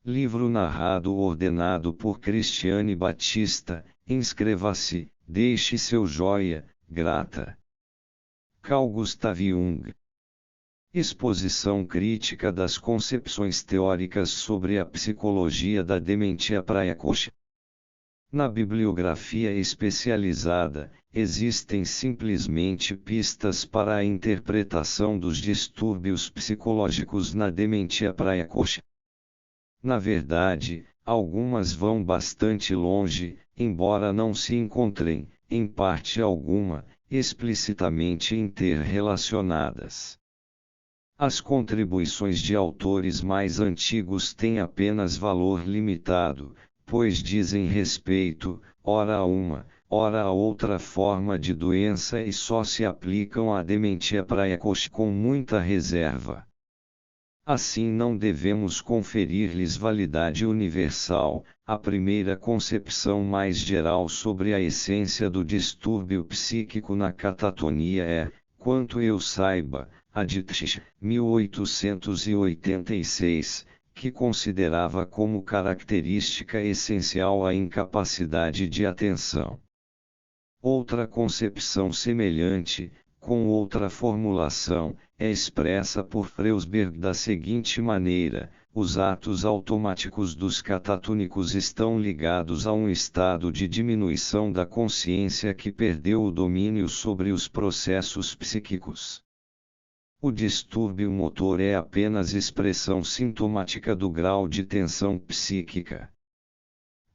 Livro narrado ordenado por Cristiane Batista. Inscreva-se, deixe seu joia, grata. Carl Gustav Jung. Exposição crítica das concepções teóricas sobre a psicologia da dementia praecoce. Na bibliografia especializada, existem simplesmente pistas para a interpretação dos distúrbios psicológicos na dementia praecoce. Na verdade, algumas vão bastante longe, embora não se encontrem, em parte alguma, explicitamente interrelacionadas. As contribuições de autores mais antigos têm apenas valor limitado, pois dizem respeito, ora a uma, ora a outra forma de doença e só se aplicam à dementia praecoce com muita reserva. Assim não devemos conferir-lhes validade universal. A primeira concepção mais geral sobre a essência do distúrbio psíquico na catatonia é, quanto eu saiba, a de Tsch, 1886, que considerava como característica essencial a incapacidade de atenção. Outra concepção semelhante, com outra formulação, é expressa por Freusberg da seguinte maneira: os atos automáticos dos catatônicos estão ligados a um estado de diminuição da consciência que perdeu o domínio sobre os processos psíquicos. O distúrbio motor é apenas expressão sintomática do grau de tensão psíquica.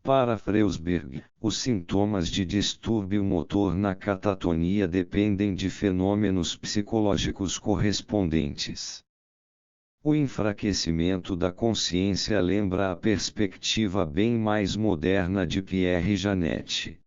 Para Freusberg, os sintomas de distúrbio motor na catatonia dependem de fenômenos psicológicos correspondentes. O enfraquecimento da consciência lembra a perspectiva bem mais moderna de Pierre Janet.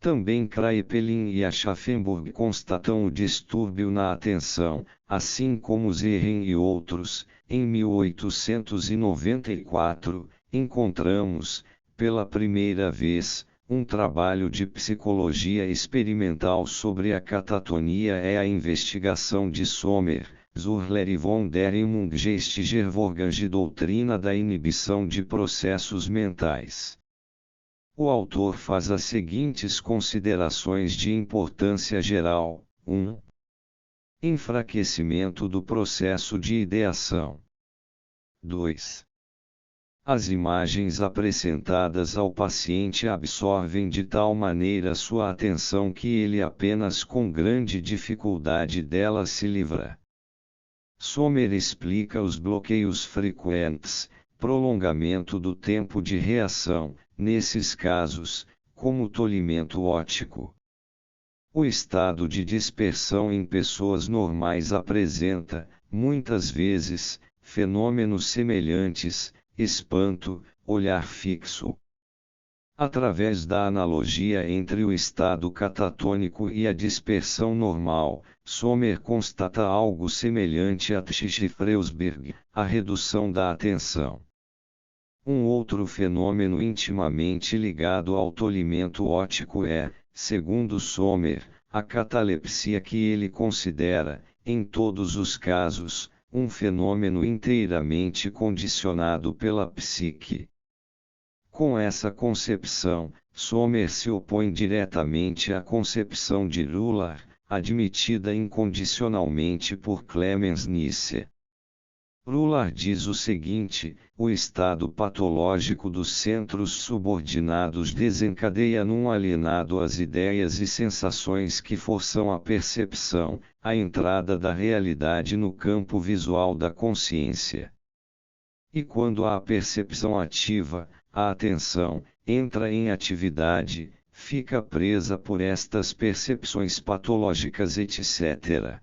Também Kraepelin e Aschaffenburg constatam o distúrbio na atenção, assim como Zerren e outros. Em 1894, encontramos, pela primeira vez, um trabalho de psicologia experimental sobre a catatonia. É a investigação de Sommer, Zurler e von der Emung Geistigervorgang doutrina da inibição de processos mentais. O autor faz as seguintes considerações de importância geral: 1. Enfraquecimento do processo de ideação. 2. As imagens apresentadas ao paciente absorvem de tal maneira sua atenção que ele apenas com grande dificuldade dela se livra. Sommer explica os bloqueios frequentes, prolongamento do tempo de reação, nesses casos, como tolimento óptico. O estado de dispersão em pessoas normais apresenta, muitas vezes, fenômenos semelhantes: espanto, olhar fixo. Através da analogia entre o estado catatônico e a dispersão normal, Sommer constata algo semelhante a Tsch e Freusberg, a redução da atenção. Um outro fenômeno intimamente ligado ao tolimento óptico é, segundo Sommer, a catalepsia, que ele considera, em todos os casos, um fenômeno inteiramente condicionado pela psique. Com essa concepção, Sommer se opõe diretamente à concepção de Lullard, admitida incondicionalmente por Clemens Nietzsche. Lullard diz o seguinte: o estado patológico dos centros subordinados desencadeia num alienado as ideias e sensações que forçam a percepção, a entrada da realidade no campo visual da consciência. E quando há a percepção ativa, a atenção entra em atividade, fica presa por estas percepções patológicas, etc.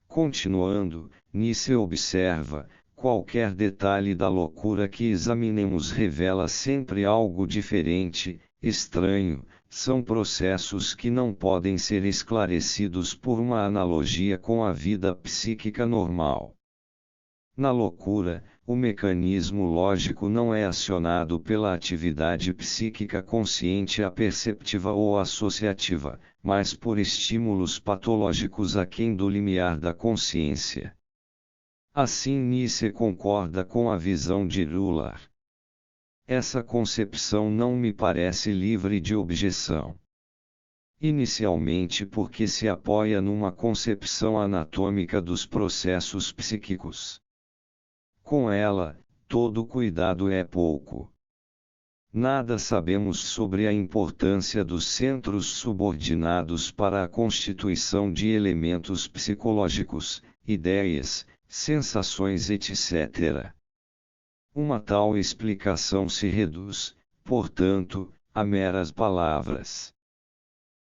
Continuando, Nietzsche observa: qualquer detalhe da loucura que examinemos revela sempre algo diferente, estranho. São processos que não podem ser esclarecidos por uma analogia com a vida psíquica normal. Na loucura, o mecanismo lógico não é acionado pela atividade psíquica consciente aperceptiva ou associativa, mas por estímulos patológicos aquém do limiar da consciência. Assim Nietzsche concorda com a visão de Luhmann. Essa concepção não me parece livre de objeção. Inicialmente porque se apoia numa concepção anatômica dos processos psíquicos. Com ela, todo cuidado é pouco. Nada sabemos sobre a importância dos centros subordinados para a constituição de elementos psicológicos, ideias, sensações etc. Uma tal explicação se reduz, portanto, a meras palavras.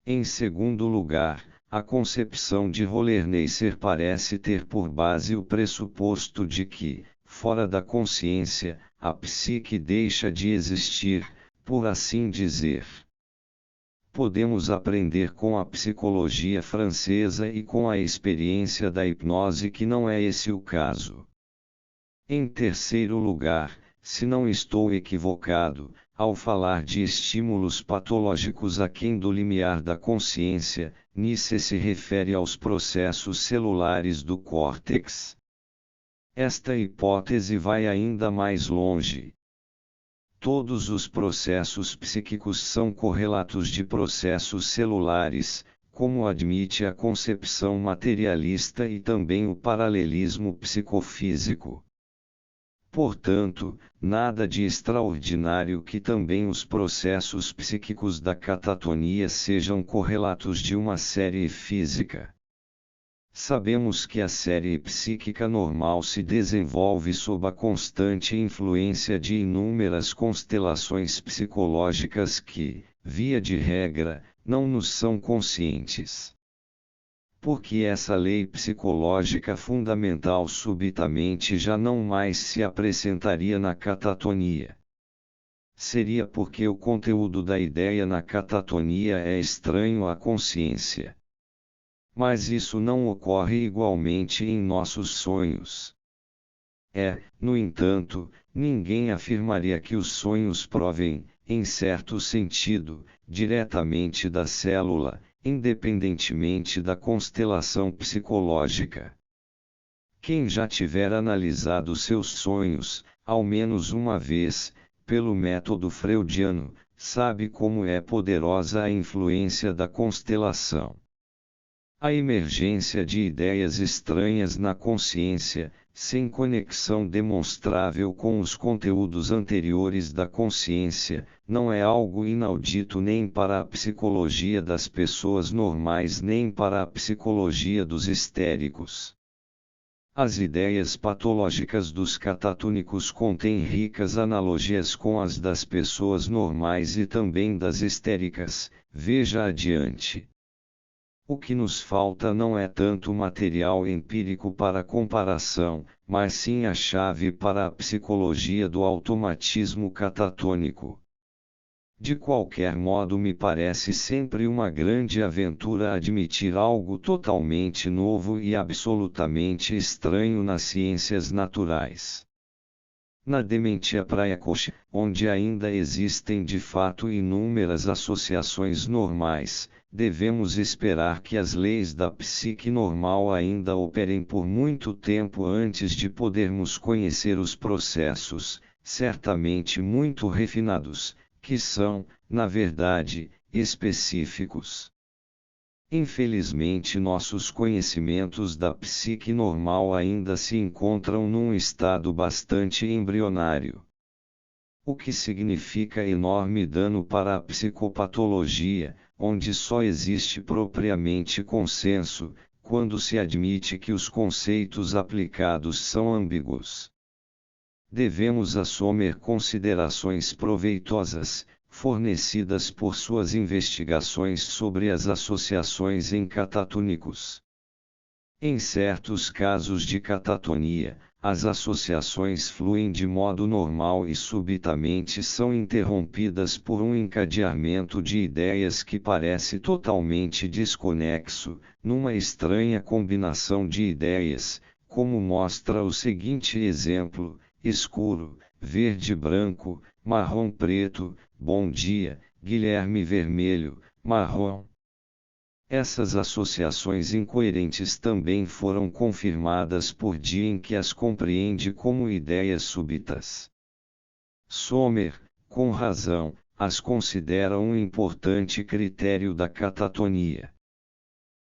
Em segundo lugar, a concepção de Rollerneisser parece ter por base o pressuposto de que, fora da consciência, a psique deixa de existir, por assim dizer. Podemos aprender com a psicologia francesa e com a experiência da hipnose que não é esse o caso. Em terceiro lugar, se não estou equivocado, ao falar de estímulos patológicos aquém do limiar da consciência, Nietzsche se refere aos processos celulares do córtex. Esta hipótese vai ainda mais longe. Todos os processos psíquicos são correlatos de processos celulares, como admite a concepção materialista e também o paralelismo psicofísico. Portanto, nada de extraordinário que também os processos psíquicos da catatonia sejam correlatos de uma série física. Sabemos que a série psíquica normal se desenvolve sob a constante influência de inúmeras constelações psicológicas que, via de regra, não nos são conscientes. Porque essa lei psicológica fundamental subitamente já não mais se apresentaria na catatonia. Seria porque o conteúdo da ideia na catatonia é estranho à consciência. Mas isso não ocorre igualmente em nossos sonhos. No entanto, ninguém afirmaria que os sonhos provêm, em certo sentido, diretamente da célula, independentemente da constelação psicológica. Quem já tiver analisado seus sonhos, ao menos uma vez, pelo método freudiano, sabe como é poderosa a influência da constelação. A emergência de ideias estranhas na consciência, sem conexão demonstrável com os conteúdos anteriores da consciência, não é algo inaudito nem para a psicologia das pessoas normais nem para a psicologia dos histéricos. As ideias patológicas dos catatônicos contêm ricas analogias com as das pessoas normais e também das histéricas, veja adiante. O que nos falta não é tanto material empírico para comparação, mas sim a chave para a psicologia do automatismo catatônico. De qualquer modo, me parece sempre uma grande aventura admitir algo totalmente novo e absolutamente estranho nas ciências naturais. Na dementia praecoce, onde ainda existem de fato inúmeras associações normais, devemos esperar que as leis da psique normal ainda operem por muito tempo antes de podermos conhecer os processos, certamente muito refinados, que são, na verdade, específicos. Infelizmente, nossos conhecimentos da psique normal ainda se encontram num estado bastante embrionário. O que significa enorme dano para a psicopatologia, onde só existe propriamente consenso, quando se admite que os conceitos aplicados são ambíguos. Devemos assumir considerações proveitosas, fornecidas por suas investigações sobre as associações em catatônicos. Em certos casos de catatonia, as associações fluem de modo normal e subitamente são interrompidas por um encadeamento de ideias que parece totalmente desconexo, numa estranha combinação de ideias, como mostra o seguinte exemplo: escuro, verde branco, marrom preto, bom dia, Guilherme vermelho, marrom. Essas associações incoerentes também foram confirmadas por Diem, que as compreende como ideias súbitas. Sommer, com razão, as considera um importante critério da catatonia.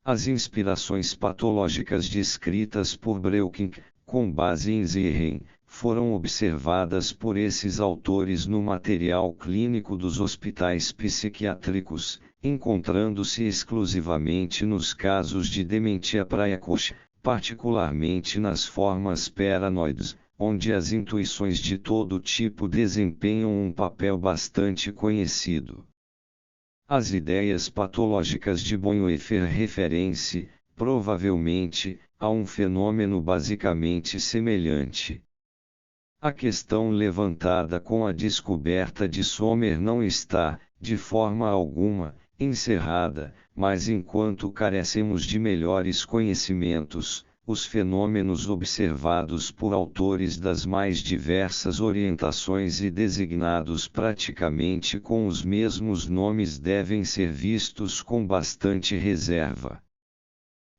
As inspirações patológicas descritas por Breuking, com base em Ziehen, foram observadas por esses autores no material clínico dos hospitais psiquiátricos, encontrando-se exclusivamente nos casos de dementia precoce, particularmente nas formas paranoides, onde as intuições de todo tipo desempenham um papel bastante conhecido. As ideias patológicas de Bonhoeffer referem-se, provavelmente, a um fenômeno basicamente semelhante. A questão levantada com a descoberta de Sommer não está, de forma alguma, encerrada, mas enquanto carecemos de melhores conhecimentos, os fenômenos observados por autores das mais diversas orientações e designados praticamente com os mesmos nomes devem ser vistos com bastante reserva.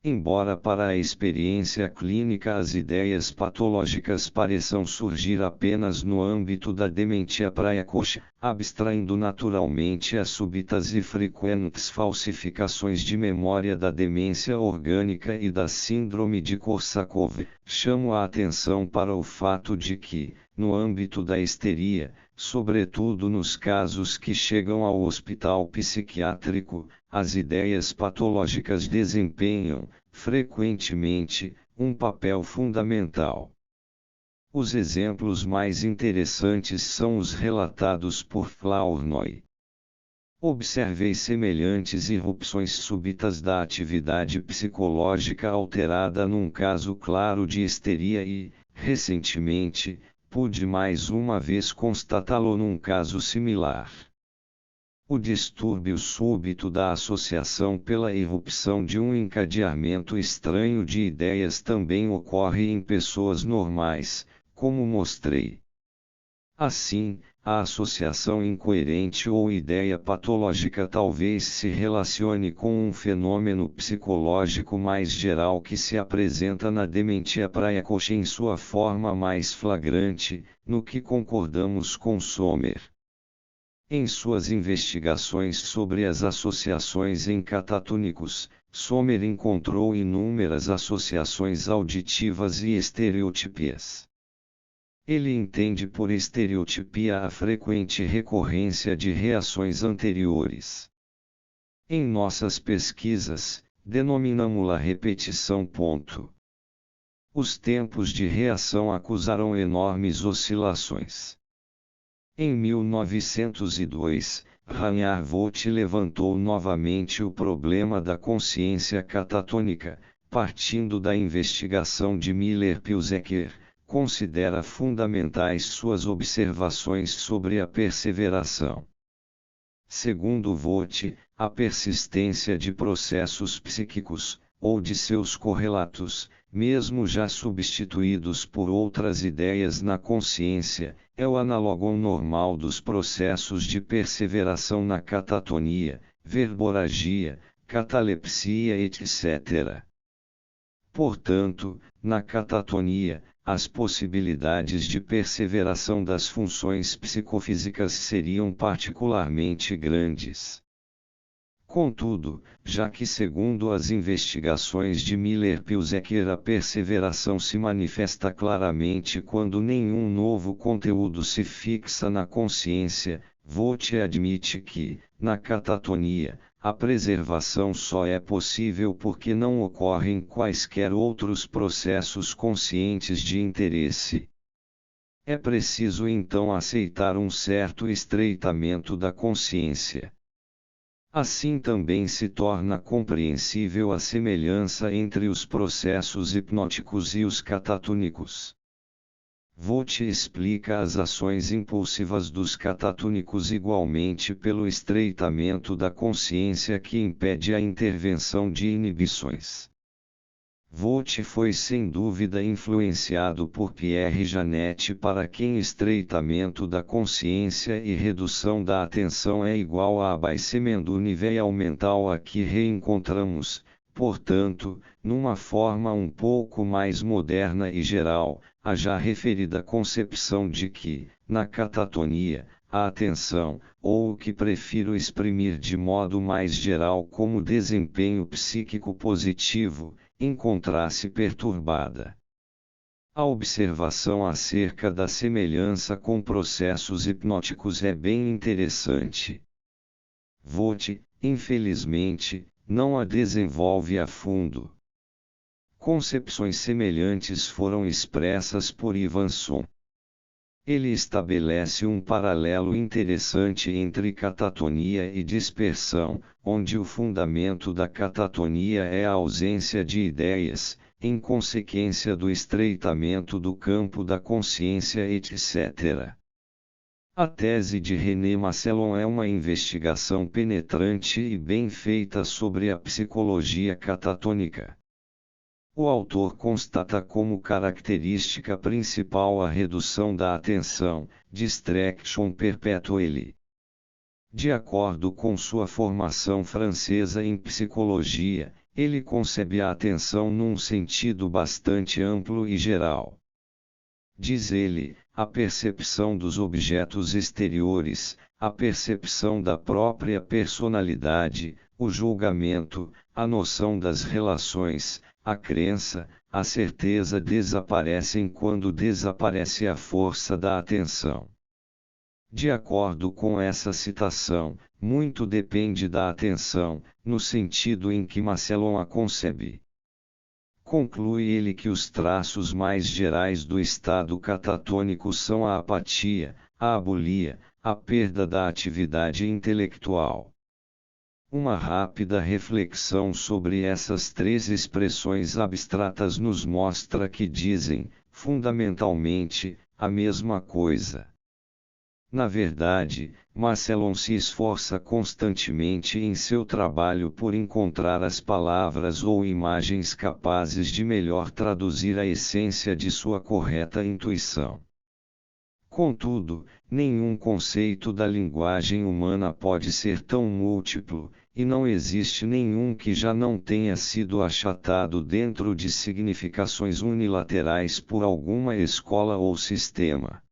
Embora para a experiência clínica as ideias patológicas pareçam surgir apenas no âmbito da dementia precoce, abstraindo naturalmente as súbitas e frequentes falsificações de memória da demência orgânica e da síndrome de Korsakoff, chamo a atenção para o fato de que, no âmbito da histeria, sobretudo nos casos que chegam ao hospital psiquiátrico, as ideias patológicas desempenham, frequentemente, um papel fundamental. Os exemplos mais interessantes são os relatados por Flournoy. Observei semelhantes irrupções súbitas da atividade psicológica alterada num caso claro de histeria e, recentemente, pude mais uma vez constatá-lo num caso similar. O distúrbio súbito da associação pela irrupção de um encadeamento estranho de ideias também ocorre em pessoas normais, como mostrei. Assim, a associação incoerente ou ideia patológica talvez se relacione com um fenômeno psicológico mais geral que se apresenta na dementia precoce em sua forma mais flagrante, no que concordamos com Sommer. Em suas investigações sobre as associações em catatônicos, Sommer encontrou inúmeras associações auditivas e estereotipias. Ele entende por estereotipia a frequente recorrência de reações anteriores. Em nossas pesquisas, denominamos-la repetição. Os tempos de reação acusaram enormes oscilações. Em 1902, Reinhard Vogt levantou novamente o problema da consciência catatônica, partindo da investigação de Miller-Pielzecker. Considera fundamentais suas observações sobre a perseveração. Segundo Vogt, a persistência de processos psíquicos, ou de seus correlatos, mesmo já substituídos por outras ideias na consciência, é o análogo normal dos processos de perseveração na catatonia, verborragia, catalepsia, etc. Portanto, na catatonia, as possibilidades de perseveração das funções psicofísicas seriam particularmente grandes. Contudo, já que segundo as investigações de Miller-Pielzecker a perseveração se manifesta claramente quando nenhum novo conteúdo se fixa na consciência, Vogt admite que, na catatonia, a preservação só é possível porque não ocorrem quaisquer outros processos conscientes de interesse. É preciso então aceitar um certo estreitamento da consciência. Assim também se torna compreensível a semelhança entre os processos hipnóticos e os catatônicos. Vogt explica as ações impulsivas dos catatônicos igualmente pelo estreitamento da consciência que impede a intervenção de inibições. Volt foi sem dúvida influenciado por Pierre Janet, para quem estreitamento da consciência e redução da atenção é igual a abaixamento do nível mental a que reencontramos, portanto, numa forma um pouco mais moderna e geral, a já referida concepção de que, na catatonia, a atenção, ou o que prefiro exprimir de modo mais geral como desempenho psíquico positivo, encontra-se perturbada. A observação acerca da semelhança com processos hipnóticos é bem interessante. Volt, infelizmente, não a desenvolve a fundo. Concepções semelhantes foram expressas por Ivanson. Ele estabelece um paralelo interessante entre catatonia e dispersão, onde o fundamento da catatonia é a ausência de ideias, em consequência do estreitamento do campo da consciência, etc. A tese de René Massillon é uma investigação penetrante e bem feita sobre a psicologia catatônica. O autor constata como característica principal a redução da atenção, distraction perpetuelle. De acordo com sua formação francesa em psicologia, ele concebe a atenção num sentido bastante amplo e geral. Diz ele, a percepção dos objetos exteriores, a percepção da própria personalidade, o julgamento, a noção das relações, a crença, a certeza desaparecem quando desaparece a força da atenção. De acordo com essa citação, muito depende da atenção, no sentido em que Massillon a concebe. Conclui ele que os traços mais gerais do estado catatônico são a apatia, a abulia, a perda da atividade intelectual. Uma rápida reflexão sobre essas três expressões abstratas nos mostra que dizem, fundamentalmente, a mesma coisa. Na verdade, Massillon se esforça constantemente em seu trabalho por encontrar as palavras ou imagens capazes de melhor traduzir a essência de sua correta intuição. Contudo, nenhum conceito da linguagem humana pode ser tão múltiplo, e não existe nenhum que já não tenha sido achatado dentro de significações unilaterais por alguma escola ou sistema.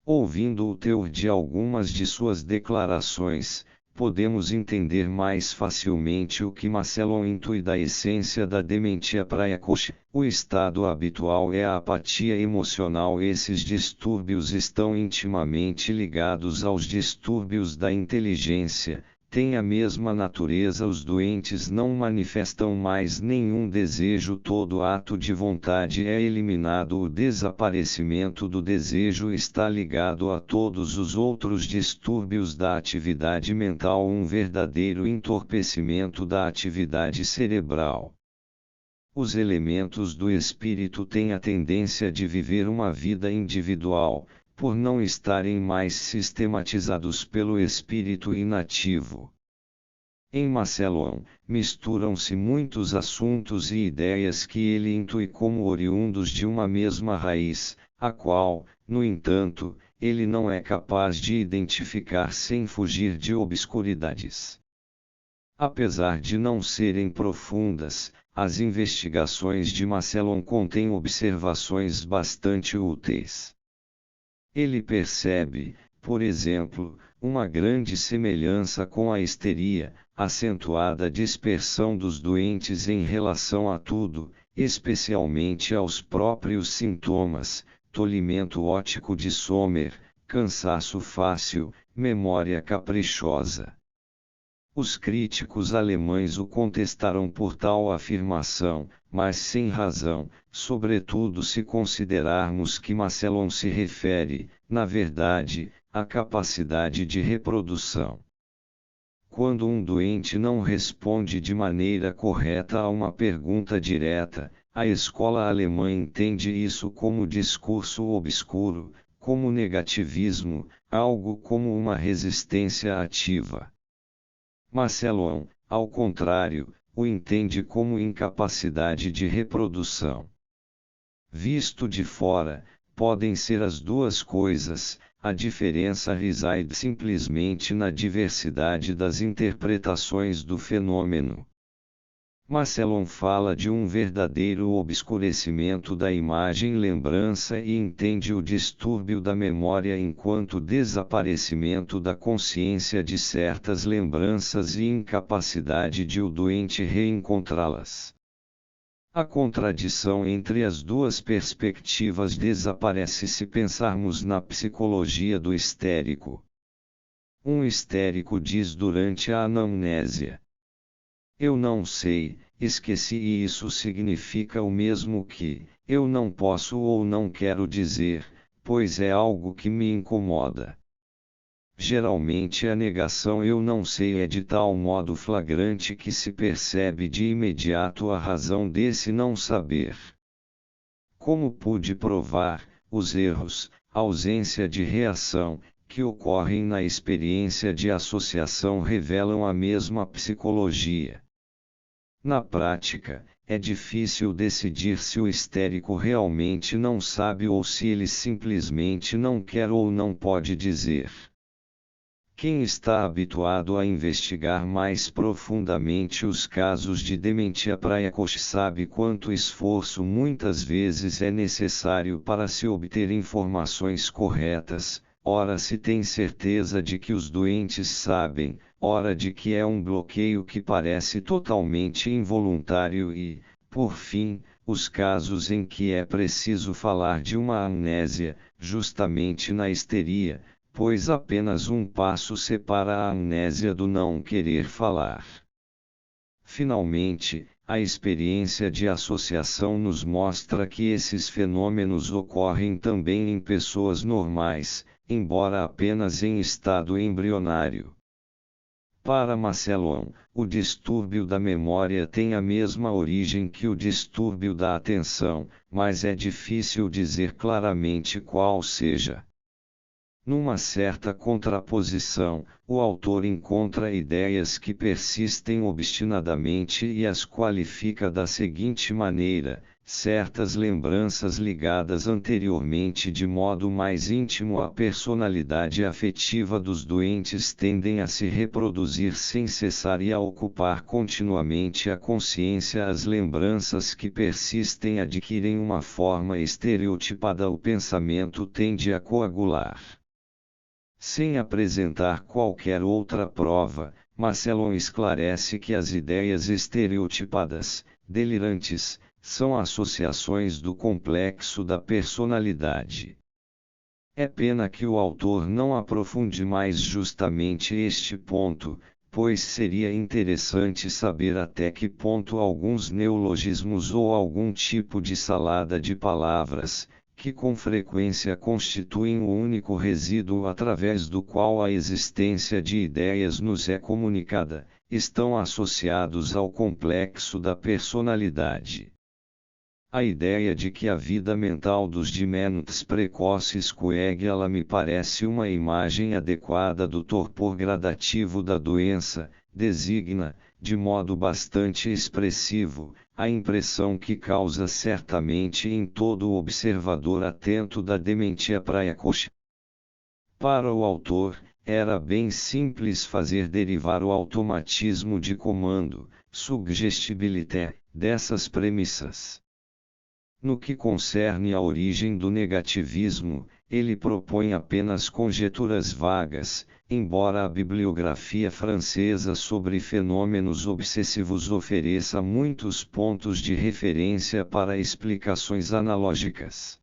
Ouvindo o teor de algumas de suas declarações, podemos entender mais facilmente o que Massillon intui da essência da dementia praecoce. O estado habitual é a apatia emocional. Esses distúrbios estão intimamente ligados aos distúrbios da inteligência. Tem a mesma natureza. Os doentes não manifestam mais nenhum desejo. Todo ato de vontade é eliminado. O desaparecimento do desejo está ligado a todos os outros distúrbios da atividade mental. Um verdadeiro entorpecimento da atividade cerebral. Os elementos do espírito têm a tendência de viver uma vida individual, por não estarem mais sistematizados pelo espírito inativo. Em Massillon, misturam-se muitos assuntos e ideias que ele intui como oriundos de uma mesma raiz, a qual, no entanto, ele não é capaz de identificar sem fugir de obscuridades. Apesar de não serem profundas, as investigações de Massillon contêm observações bastante úteis. Ele percebe, por exemplo, uma grande semelhança com a histeria, acentuada dispersão dos doentes em relação a tudo, especialmente aos próprios sintomas, tolimento óptico de Sommer, cansaço fácil, memória caprichosa. Os críticos alemães o contestaram por tal afirmação, mas sem razão, sobretudo se considerarmos que Massillon se refere, na verdade, à capacidade de reprodução. Quando um doente não responde de maneira correta a uma pergunta direta, a escola alemã entende isso como discurso obscuro, como negativismo, algo como uma resistência ativa. Massillon, ao contrário, o entende como incapacidade de reprodução. Visto de fora, podem ser as duas coisas, a diferença reside simplesmente na diversidade das interpretações do fenômeno. Massillon fala de um verdadeiro obscurecimento da imagem-lembrança e entende o distúrbio da memória enquanto desaparecimento da consciência de certas lembranças e incapacidade de o doente reencontrá-las. A contradição entre as duas perspectivas desaparece se pensarmos na psicologia do histérico. Um histérico diz durante a anamnésia: "Eu não sei, esqueci", e isso significa o mesmo que "eu não posso ou não quero dizer, pois é algo que me incomoda". Geralmente a negação "eu não sei" é de tal modo flagrante que se percebe de imediato a razão desse não saber. Como pude provar, os erros, a ausência de reação, que ocorrem na experiência de associação revelam a mesma psicologia. Na prática, é difícil decidir se o histérico realmente não sabe ou se ele simplesmente não quer ou não pode dizer. Quem está habituado a investigar mais profundamente os casos de dementia precoce sabe quanto esforço muitas vezes é necessário para se obter informações corretas, ora se tem certeza de que os doentes sabem, ora de que é um bloqueio que parece totalmente involuntário e, por fim, os casos em que é preciso falar de uma amnésia, justamente na histeria, pois apenas um passo separa a amnésia do não querer falar. Finalmente, a experiência de associação nos mostra que esses fenômenos ocorrem também em pessoas normais, embora apenas em estado embrionário. Para Massillon, o distúrbio da memória tem a mesma origem que o distúrbio da atenção, mas é difícil dizer claramente qual seja. Numa certa contraposição, o autor encontra ideias que persistem obstinadamente e as qualifica da seguinte maneira: certas lembranças ligadas anteriormente de modo mais íntimo à personalidade afetiva dos doentes tendem a se reproduzir sem cessar e a ocupar continuamente a consciência. As lembranças que persistem adquirem uma forma estereotipada. O pensamento tende a coagular. Sem apresentar qualquer outra prova, Massillon esclarece que as ideias estereotipadas, delirantes, são associações do complexo da personalidade. É pena que o autor não aprofunde mais justamente este ponto, pois seria interessante saber até que ponto alguns neologismos ou algum tipo de salada de palavras, que com frequência constituem o único resíduo através do qual a existência de ideias nos é comunicada, estão associados ao complexo da personalidade. A ideia de que a vida mental dos dementes precoces coagula me parece uma imagem adequada do torpor gradativo da doença, designa, de modo bastante expressivo, a impressão que causa certamente em todo observador atento da dementia precoce. Para o autor, era bem simples fazer derivar o automatismo de comando, suggestibilité, dessas premissas. No que concerne à origem do negativismo, ele propõe apenas conjecturas vagas, embora a bibliografia francesa sobre fenômenos obsessivos ofereça muitos pontos de referência para explicações analógicas.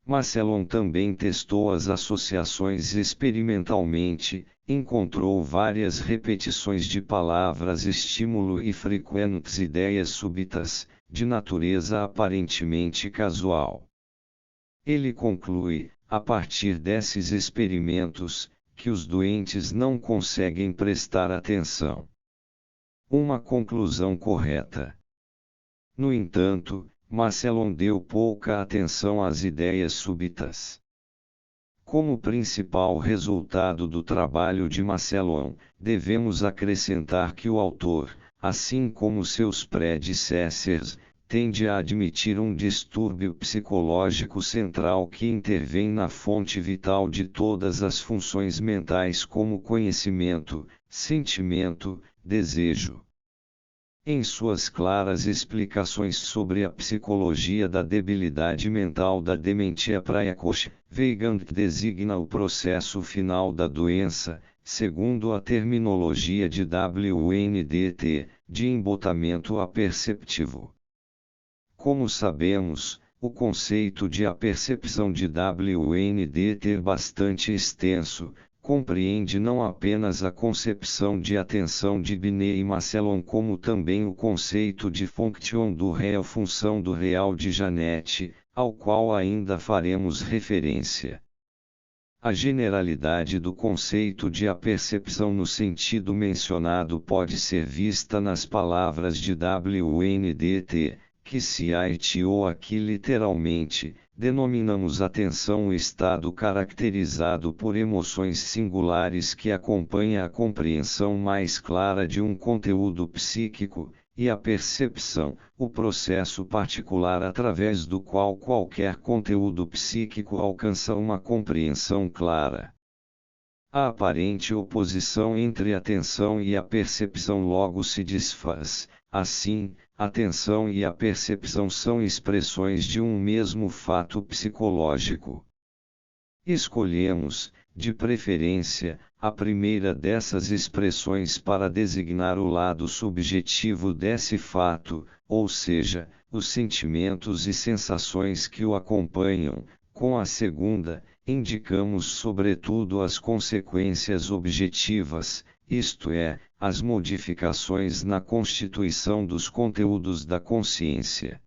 Massillon também testou as associações experimentalmente, encontrou várias repetições de palavras estímulo e frequentes ideias súbitas, de natureza aparentemente casual. Ele conclui, a partir desses experimentos, que os doentes não conseguem prestar atenção. Uma conclusão correta. No entanto, Massillon deu pouca atenção às ideias súbitas. Como principal resultado do trabalho de Massillon, devemos acrescentar que o autor, assim como seus predecessors, tende a admitir um distúrbio psicológico central que intervém na fonte vital de todas as funções mentais como conhecimento, sentimento, desejo. Em suas claras explicações sobre a psicologia da debilidade mental da dementia praecoce, Weigand designa o processo final da doença, segundo a terminologia de WNDT, de embotamento aperceptivo. Como sabemos, o conceito de apercepção de WNDT é bastante extenso, compreende não apenas a concepção de atenção de Binet e Massillon como também o conceito de function do real função do real de Janet, ao qual ainda faremos referência. A generalidade do conceito de apercepção no sentido mencionado pode ser vista nas palavras de WNDT, que se haitiou aqui literalmente, denominamos atenção o estado caracterizado por emoções singulares que acompanha a compreensão mais clara de um conteúdo psíquico, e a percepção, o processo particular através do qual qualquer conteúdo psíquico alcança uma compreensão clara. A aparente oposição entre a atenção e a percepção logo se desfaz, assim, a atenção e a percepção são expressões de um mesmo fato psicológico. Escolhemos, de preferência, a primeira dessas expressões para designar o lado subjetivo desse fato, ou seja, os sentimentos e sensações que o acompanham. Com a segunda, indicamos sobretudo as consequências objetivas, isto é, as modificações na constituição dos conteúdos da consciência.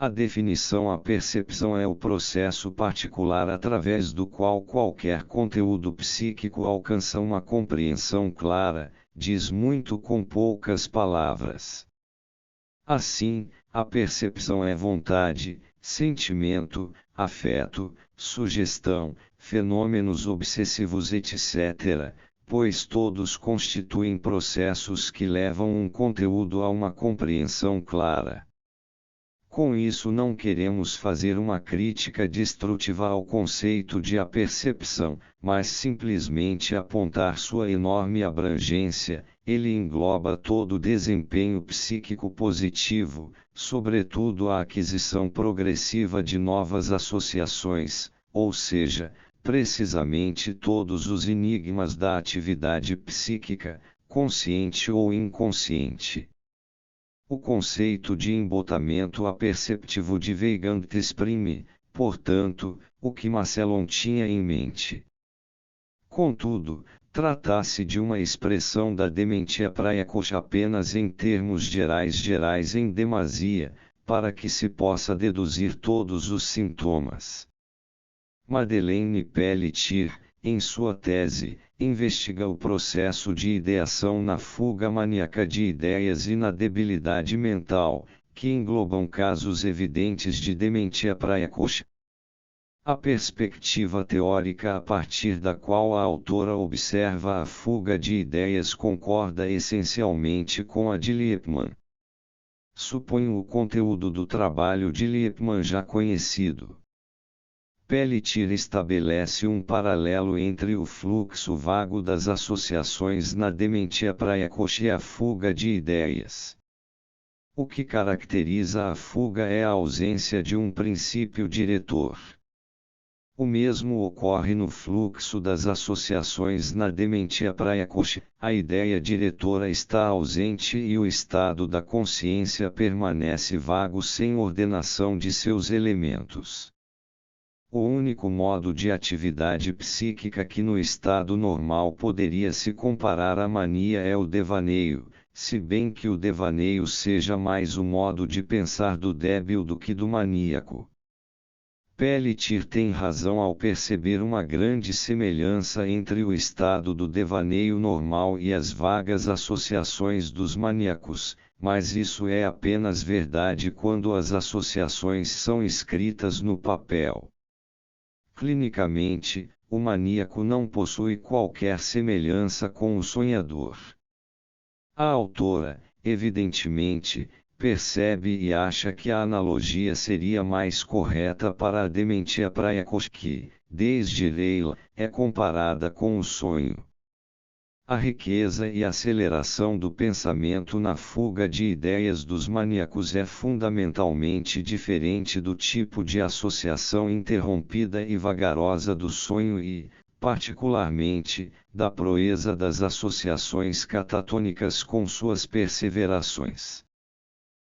A definição: a percepção é o processo particular através do qual qualquer conteúdo psíquico alcança uma compreensão clara, diz muito com poucas palavras. Assim, a percepção é vontade, sentimento, afeto, sugestão, fenômenos obsessivos etc., pois todos constituem processos que levam um conteúdo a uma compreensão clara. Com isso não queremos fazer uma crítica destrutiva ao conceito de apercepção, mas simplesmente apontar sua enorme abrangência. Ele engloba todo o desempenho psíquico positivo, sobretudo a aquisição progressiva de novas associações, ou seja, precisamente todos os enigmas da atividade psíquica, consciente ou inconsciente. O conceito de embotamento aperceptivo de Weigand exprime, portanto, o que Massillon tinha em mente. Contudo, trata-se de uma expressão da dementia praecoce apenas em termos gerais em demasia, para que se possa deduzir todos os sintomas. Madeleine Pelletier, em sua tese, investiga o processo de ideação na fuga maníaca de ideias e na debilidade mental, que englobam casos evidentes de dementia praecoce. A perspectiva teórica a partir da qual a autora observa a fuga de ideias concorda essencialmente com a de Liepman. Suponho o conteúdo do trabalho de Liepman já conhecido. Pelletier estabelece um paralelo entre o fluxo vago das associações na dementia praecoce e a fuga de ideias. O que caracteriza a fuga é a ausência de um princípio diretor. O mesmo ocorre no fluxo das associações na dementia praecoce, a ideia diretora está ausente e o estado da consciência permanece vago sem ordenação de seus elementos. O único modo de atividade psíquica que no estado normal poderia se comparar à mania é o devaneio, se bem que o devaneio seja mais o modo de pensar do débil do que do maníaco. Pelletier tem razão ao perceber uma grande semelhança entre o estado do devaneio normal e as vagas associações dos maníacos, mas isso é apenas verdade quando as associações são escritas no papel. Clinicamente, o maníaco não possui qualquer semelhança com o sonhador. A autora, evidentemente, percebe e acha que a analogia seria mais correta para a dementia praecoce que, desde Leila, é comparada com o sonho. A riqueza e aceleração do pensamento na fuga de ideias dos maníacos é fundamentalmente diferente do tipo de associação interrompida e vagarosa do sonho e, particularmente, da proeza das associações catatônicas com suas perseverações.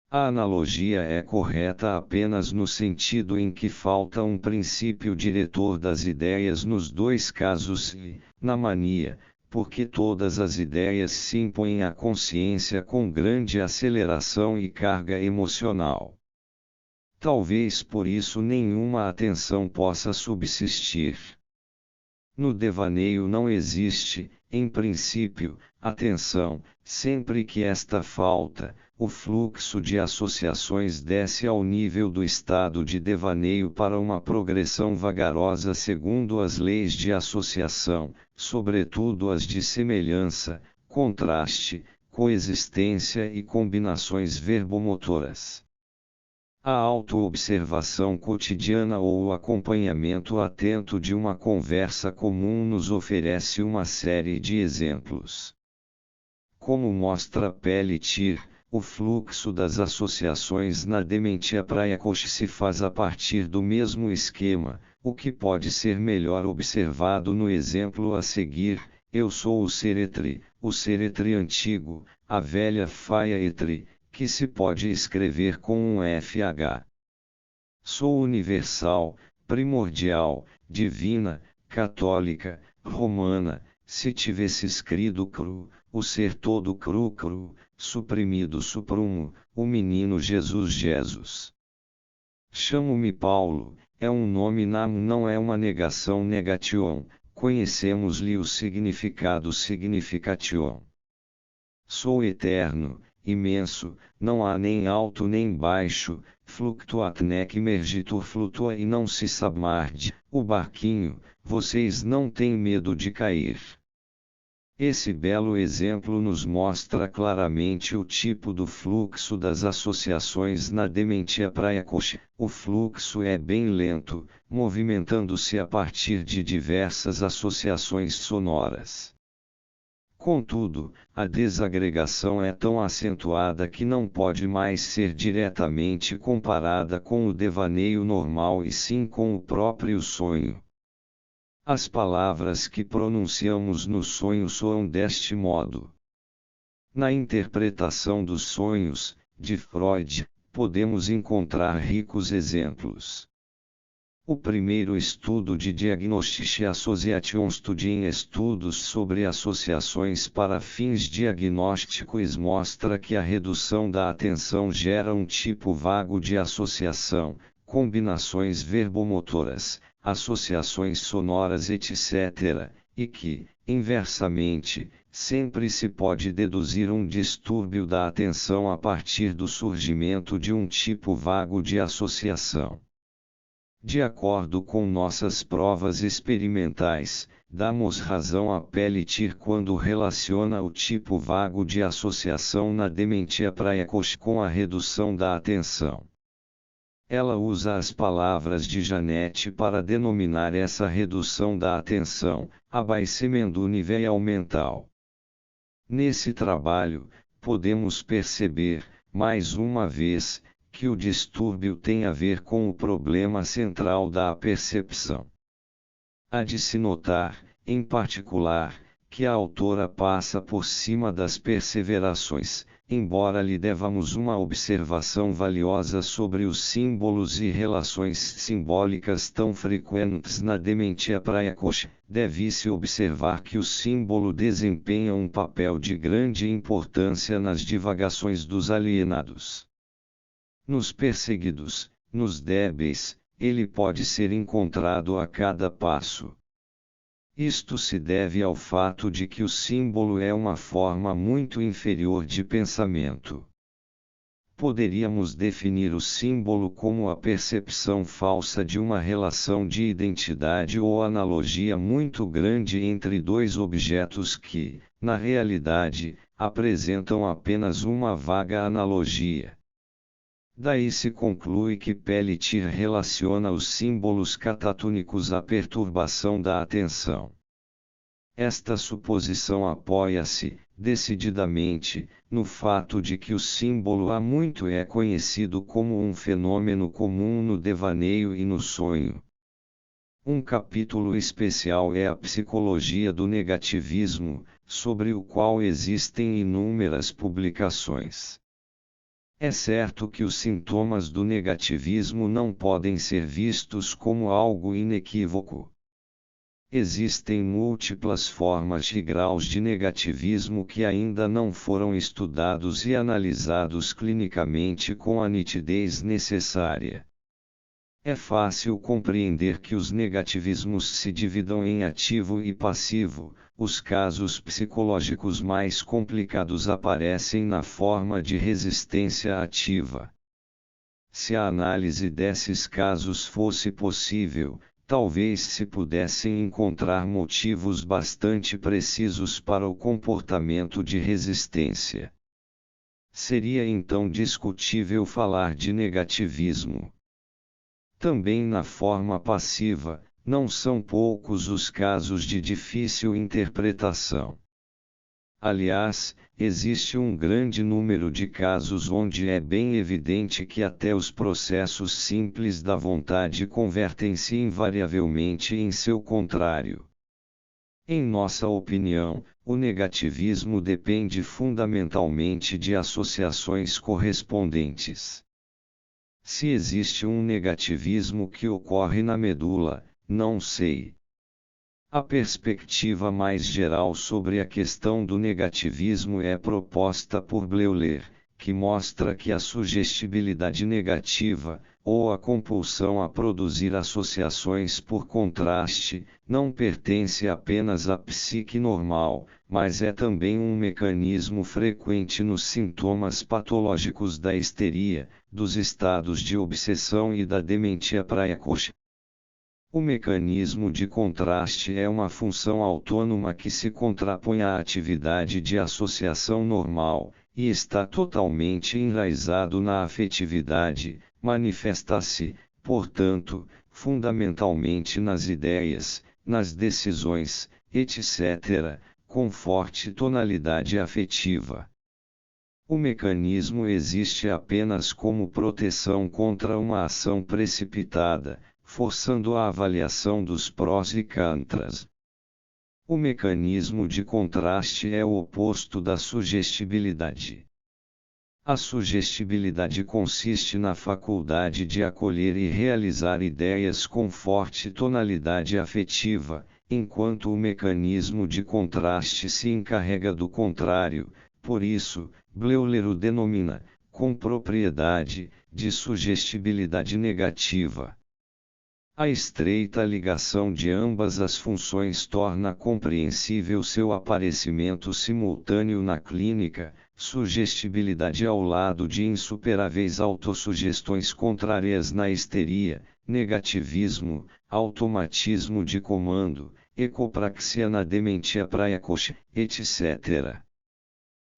A analogia é correta apenas no sentido em que falta um princípio diretor das ideias nos dois casos e, na mania, porque todas as ideias se impõem à consciência com grande aceleração e carga emocional. Talvez por isso nenhuma atenção possa subsistir. No devaneio não existe, em princípio, atenção, sempre que esta falta, o fluxo de associações desce ao nível do estado de devaneio para uma progressão vagarosa segundo as leis de associação, sobretudo as de semelhança, contraste, coexistência e combinações verbomotoras. A autoobservação cotidiana ou o acompanhamento atento de uma conversa comum nos oferece uma série de exemplos. Como mostra Pelletier, o fluxo das associações na dementia praecoce se faz a partir do mesmo esquema, o que pode ser melhor observado no exemplo a seguir: eu sou o seretri antigo, a velha faia etri, que se pode escrever com um FH. Sou universal, primordial, divina, católica, romana, se tivesse escrito cru, o ser todo cru, suprimido suprumo, o menino Jesus. Chamo-me Paulo, é um nome não é uma negação negation, conhecemos-lhe o significado signification. Sou eterno, imenso, não há nem alto nem baixo, fluctuat nec mergitur flutua e não se submerge, o barquinho, vocês não têm medo de cair. Esse belo exemplo nos mostra claramente o tipo do fluxo das associações na dementia praecoce. O fluxo é bem lento, movimentando-se a partir de diversas associações sonoras. Contudo, a desagregação é tão acentuada que não pode mais ser diretamente comparada com o devaneio normal e sim com o próprio sonho. As palavras que pronunciamos no sonho soam deste modo. Na interpretação dos sonhos, de Freud, podemos encontrar ricos exemplos. O primeiro estudo de Diagnostische Association Studien estudos sobre associações para fins diagnósticos mostra que a redução da atenção gera um tipo vago de associação, combinações verbomotoras, associações sonoras etc., e que, inversamente, sempre se pode deduzir um distúrbio da atenção a partir do surgimento de um tipo vago de associação. De acordo com nossas provas experimentais, damos razão a Pelletier quando relaciona o tipo vago de associação na dementia praecoce com a redução da atenção. Ela usa as palavras de Janet para denominar essa redução da atenção, abaissement du niveau mental. Nesse trabalho, podemos perceber, mais uma vez, que o distúrbio tem a ver com o problema central da percepção. Há de se notar, em particular, que a autora passa por cima das perseverações, embora lhe devamos uma observação valiosa sobre os símbolos e relações simbólicas tão frequentes na dementia praecoce, deve-se observar que o símbolo desempenha um papel de grande importância nas divagações dos alienados. Nos perseguidos, nos débeis, ele pode ser encontrado a cada passo. Isto se deve ao fato de que o símbolo é uma forma muito inferior de pensamento. Poderíamos definir o símbolo como a percepção falsa de uma relação de identidade ou analogia muito grande entre dois objetos que, na realidade, apresentam apenas uma vaga analogia. Daí se conclui que Pelletier relaciona os símbolos catatônicos à perturbação da atenção. Esta suposição apoia-se, decididamente, no fato de que o símbolo há muito é conhecido como um fenômeno comum no devaneio e no sonho. Um capítulo especial é a psicologia do negativismo, sobre o qual existem inúmeras publicações. É certo que os sintomas do negativismo não podem ser vistos como algo inequívoco. Existem múltiplas formas e graus de negativismo que ainda não foram estudados e analisados clinicamente com a nitidez necessária. É fácil compreender que os negativismos se dividam em ativo e passivo. Os casos psicológicos mais complicados aparecem na forma de resistência ativa. Se a análise desses casos fosse possível, talvez se pudessem encontrar motivos bastante precisos para o comportamento de resistência. Seria então discutível falar de negativismo. Também na forma passiva, não são poucos os casos de difícil interpretação. Aliás, existe um grande número de casos onde é bem evidente que até os processos simples da vontade convertem-se invariavelmente em seu contrário. Em nossa opinião, o negativismo depende fundamentalmente de associações correspondentes. Se existe um negativismo que ocorre na medula, não sei. A perspectiva mais geral sobre a questão do negativismo é proposta por Bleuler, que mostra que a sugestibilidade negativa, ou a compulsão a produzir associações por contraste, não pertence apenas à psique normal, mas é também um mecanismo frequente nos sintomas patológicos da histeria, dos estados de obsessão e da dementia praecoce. O mecanismo de contraste é uma função autônoma que se contrapõe à atividade de associação normal, e está totalmente enraizado na afetividade, manifesta-se, portanto, fundamentalmente nas ideias, nas decisões, etc., com forte tonalidade afetiva. O mecanismo existe apenas como proteção contra uma ação precipitada, forçando a avaliação dos prós e contras. O mecanismo de contraste é o oposto da sugestibilidade. A sugestibilidade consiste na faculdade de acolher e realizar ideias com forte tonalidade afetiva, enquanto o mecanismo de contraste se encarrega do contrário. Por isso, Bleuler o denomina, com propriedade, de sugestibilidade negativa. A estreita ligação de ambas as funções torna compreensível seu aparecimento simultâneo na clínica, sugestibilidade ao lado de insuperáveis autossugestões contrárias na histeria, negativismo, automatismo de comando, ecopraxia na dementia praecoce, etc.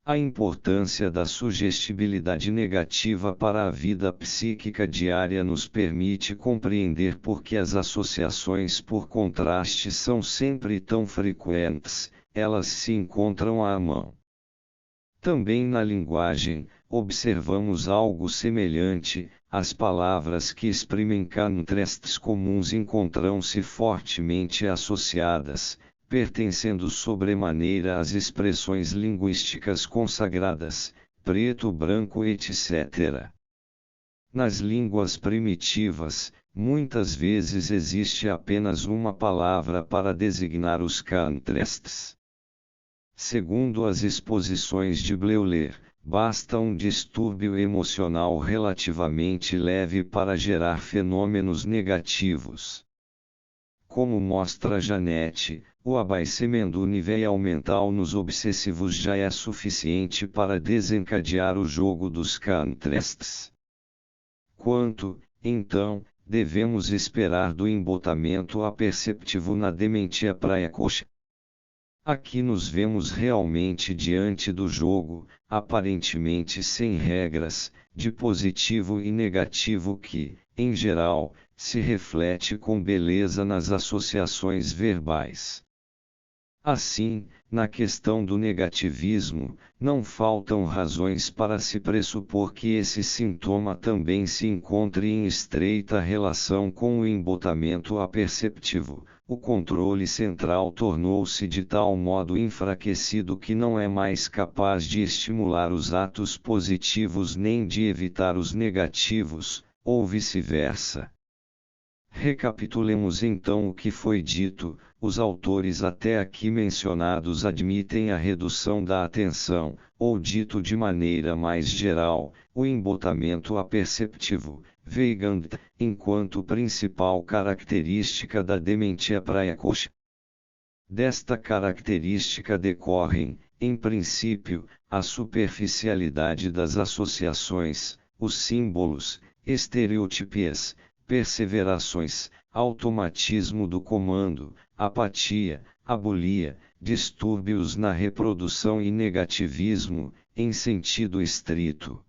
A importância da sugestibilidade negativa para a vida psíquica diária nos permite compreender por que as associações por contraste são sempre tão frequentes, elas se encontram à mão. Também na linguagem, observamos algo semelhante, as palavras que exprimem contrastes comuns encontram-se fortemente associadas, pertencendo sobremaneira às expressões linguísticas consagradas, preto, branco, etc. Nas línguas primitivas, muitas vezes existe apenas uma palavra para designar os contrastes. Segundo as exposições de Bleuler, basta um distúrbio emocional relativamente leve para gerar fenômenos negativos. Como mostra Janet, o abaixamento do nível mental nos obsessivos já é suficiente para desencadear o jogo dos contrastes. Quanto, então, devemos esperar do embotamento aperceptivo na dementia praecoce? Aqui nos vemos realmente diante do jogo, aparentemente sem regras, de positivo e negativo que, em geral, se reflete com beleza nas associações verbais. Assim, na questão do negativismo, não faltam razões para se pressupor que esse sintoma também se encontre em estreita relação com o embotamento aperceptivo. O controle central tornou-se de tal modo enfraquecido que não é mais capaz de estimular os atos positivos nem de evitar os negativos, ou vice-versa. Recapitulemos então o que foi dito. Os autores até aqui mencionados admitem a redução da atenção, ou dito de maneira mais geral, o embotamento aperceptivo, Weigand, enquanto principal característica da dementia praecoce. Desta característica decorrem, em princípio, a superficialidade das associações, os símbolos, estereotipias, perseverações, automatismo do comando, apatia, abulia, distúrbios na reprodução e negativismo, em sentido estrito.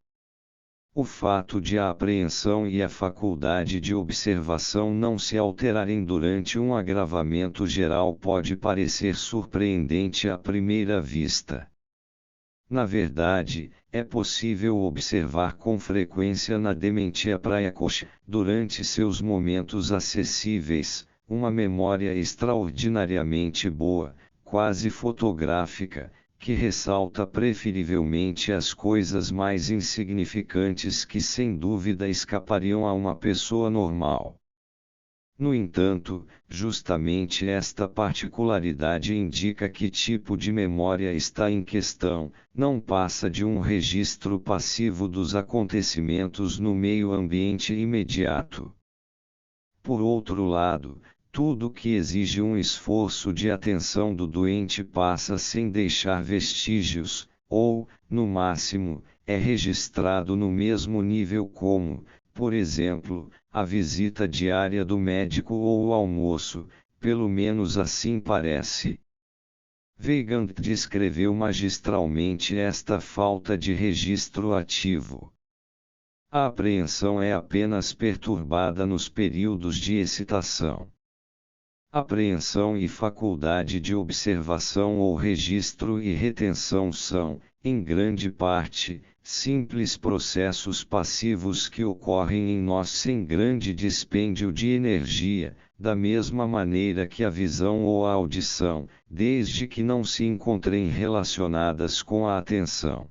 O fato de a apreensão e a faculdade de observação não se alterarem durante um agravamento geral pode parecer surpreendente à primeira vista. Na verdade, é possível observar com frequência na dementia praecoce, durante seus momentos acessíveis, uma memória extraordinariamente boa, quase fotográfica, que ressalta preferivelmente as coisas mais insignificantes que sem dúvida escapariam a uma pessoa normal. No entanto, justamente esta particularidade indica que tipo de memória está em questão, não passa de um registro passivo dos acontecimentos no meio ambiente imediato. Por outro lado, tudo que exige um esforço de atenção do doente passa sem deixar vestígios, ou, no máximo, é registrado no mesmo nível como, por exemplo, a visita diária do médico ou o almoço, pelo menos assim parece. Weigand descreveu magistralmente esta falta de registro ativo. A apreensão é apenas perturbada nos períodos de excitação. Apreensão e faculdade de observação ou registro e retenção são, em grande parte, simples processos passivos que ocorrem em nós sem grande dispêndio de energia, da mesma maneira que a visão ou a audição, desde que não se encontrem relacionadas com a atenção.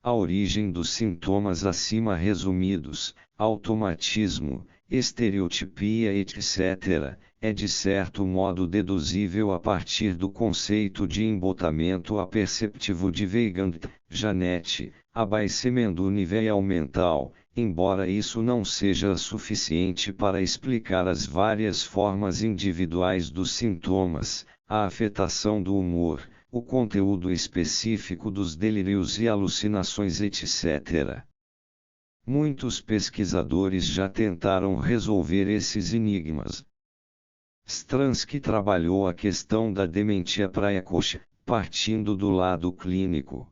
A origem dos sintomas acima resumidos, automatismo, estereotipia etc., é de certo modo deduzível a partir do conceito de embotamento aperceptivo de Weigand, Janet, abaecimento nível mental, embora isso não seja suficiente para explicar as várias formas individuais dos sintomas, a afetação do humor, o conteúdo específico dos delírios e alucinações etc. Muitos pesquisadores já tentaram resolver esses enigmas. Stransky trabalhou a questão da dementia praecoce, partindo do lado clínico.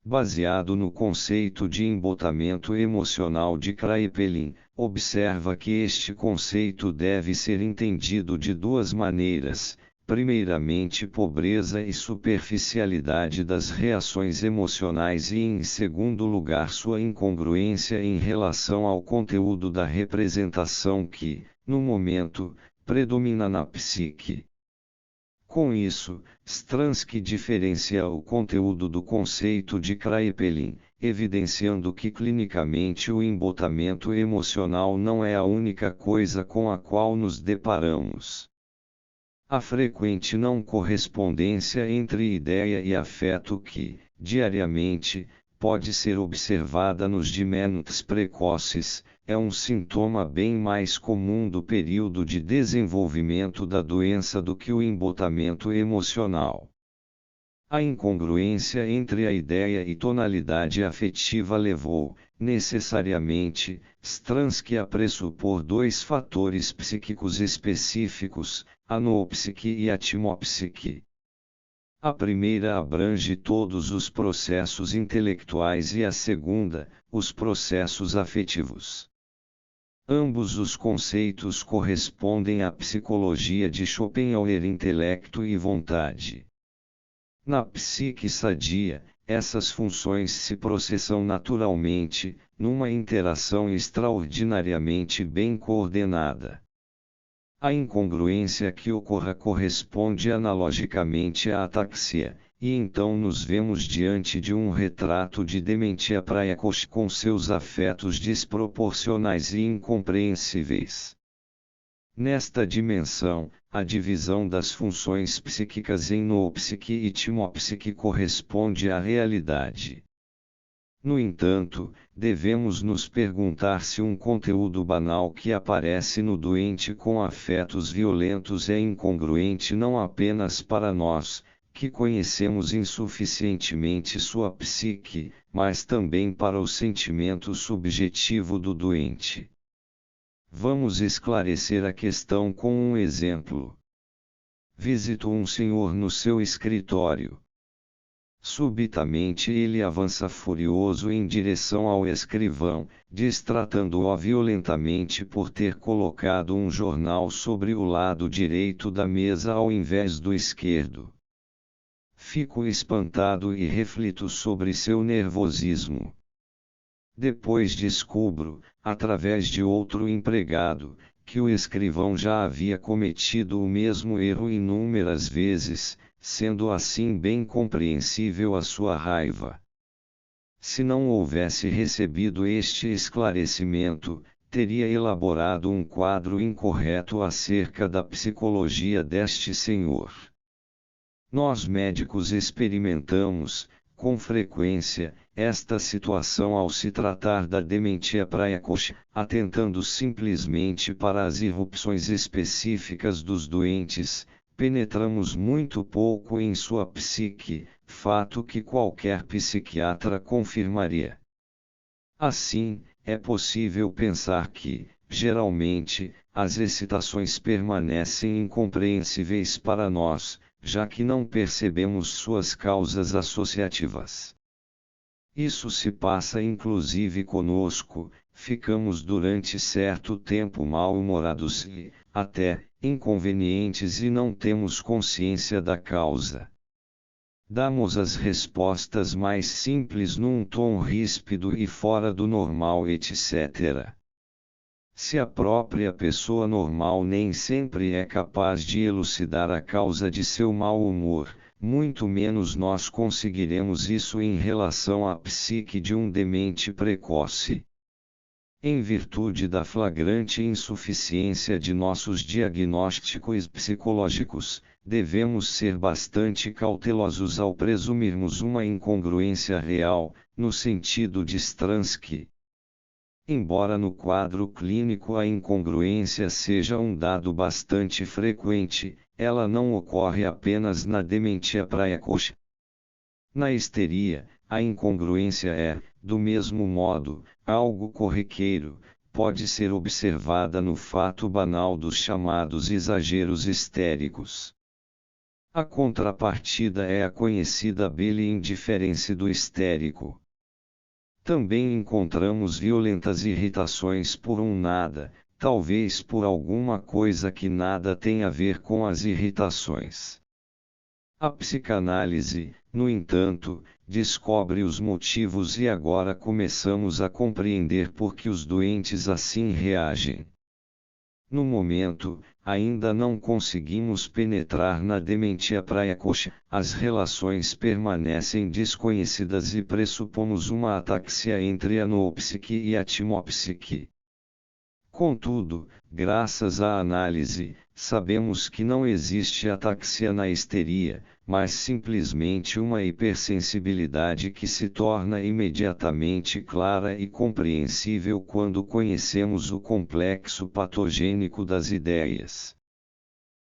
Baseado no conceito de embotamento emocional de Kraepelin, observa que este conceito deve ser entendido de duas maneiras. Primeiramente, pobreza e superficialidade das reações emocionais e, em segundo lugar, sua incongruência em relação ao conteúdo da representação que, no momento, predomina na psique. Com isso, Stransky diferencia o conteúdo do conceito de Kraepelin, evidenciando que clinicamente o embotamento emocional não é a única coisa com a qual nos deparamos. A frequente não correspondência entre ideia e afeto que, diariamente, pode ser observada nos dementes precoces, é um sintoma bem mais comum do período de desenvolvimento da doença do que o embotamento emocional. A incongruência entre a ideia e tonalidade afetiva levou, necessariamente, Stransky a pressupor dois fatores psíquicos específicos, a noopsique e a timopsique. A primeira abrange todos os processos intelectuais e a segunda, os processos afetivos. Ambos os conceitos correspondem à psicologia de Schopenhauer, intelecto e vontade. Na psique sadia, essas funções se processam naturalmente, numa interação extraordinariamente bem coordenada. A incongruência que ocorra corresponde analogicamente à ataxia, e então nos vemos diante de um retrato de dementia praecoce com seus afetos desproporcionais e incompreensíveis. Nesta dimensão, a divisão das funções psíquicas em noopsique e timopsique corresponde à realidade. No entanto, devemos nos perguntar se um conteúdo banal que aparece no doente com afetos violentos é incongruente não apenas para nós, que conhecemos insuficientemente sua psique, mas também para o sentimento subjetivo do doente. Vamos esclarecer a questão com um exemplo. Visito um senhor no seu escritório. Subitamente ele avança furioso em direção ao escrivão, destratando-o violentamente por ter colocado um jornal sobre o lado direito da mesa ao invés do esquerdo. Fico espantado e reflito sobre seu nervosismo. Depois descubro, através de outro empregado, que o escrivão já havia cometido o mesmo erro inúmeras vezes, sendo assim bem compreensível a sua raiva. Se não houvesse recebido este esclarecimento, teria elaborado um quadro incorreto acerca da psicologia deste senhor. Nós médicos experimentamos, com frequência, esta situação ao se tratar da dementia praecoce, atentando simplesmente para as irrupções específicas dos doentes, penetramos muito pouco em sua psique, fato que qualquer psiquiatra confirmaria. Assim, é possível pensar que, geralmente, as excitações permanecem incompreensíveis para nós, já que não percebemos suas causas associativas. Isso se passa inclusive conosco, ficamos durante certo tempo mal-humorados e, até, inconvenientes e não temos consciência da causa. Damos as respostas mais simples num tom ríspido e fora do normal, etc. Se a própria pessoa normal nem sempre é capaz de elucidar a causa de seu mau humor, muito menos nós conseguiremos isso em relação à psique de um demente precoce. Em virtude da flagrante insuficiência de nossos diagnósticos psicológicos, devemos ser bastante cautelosos ao presumirmos uma incongruência real, no sentido de Stransky. Embora no quadro clínico a incongruência seja um dado bastante frequente, ela não ocorre apenas na dementia praecoce. Na histeria, a incongruência é, do mesmo modo, algo corriqueiro, pode ser observada no fato banal dos chamados exageros histéricos. A contrapartida é a conhecida bela indiferença do histérico. Também encontramos violentas irritações por um nada, talvez por alguma coisa que nada tem a ver com as irritações. A psicanálise, no entanto, descobre os motivos e agora começamos a compreender por que os doentes assim reagem. No momento, ainda não conseguimos penetrar na dementia praecoce, as relações permanecem desconhecidas e pressupomos uma ataxia entre a noopsique e a timopsique. Contudo, graças à análise, sabemos que não existe ataxia na histeria, mas simplesmente uma hipersensibilidade que se torna imediatamente clara e compreensível quando conhecemos o complexo patogênico das ideias.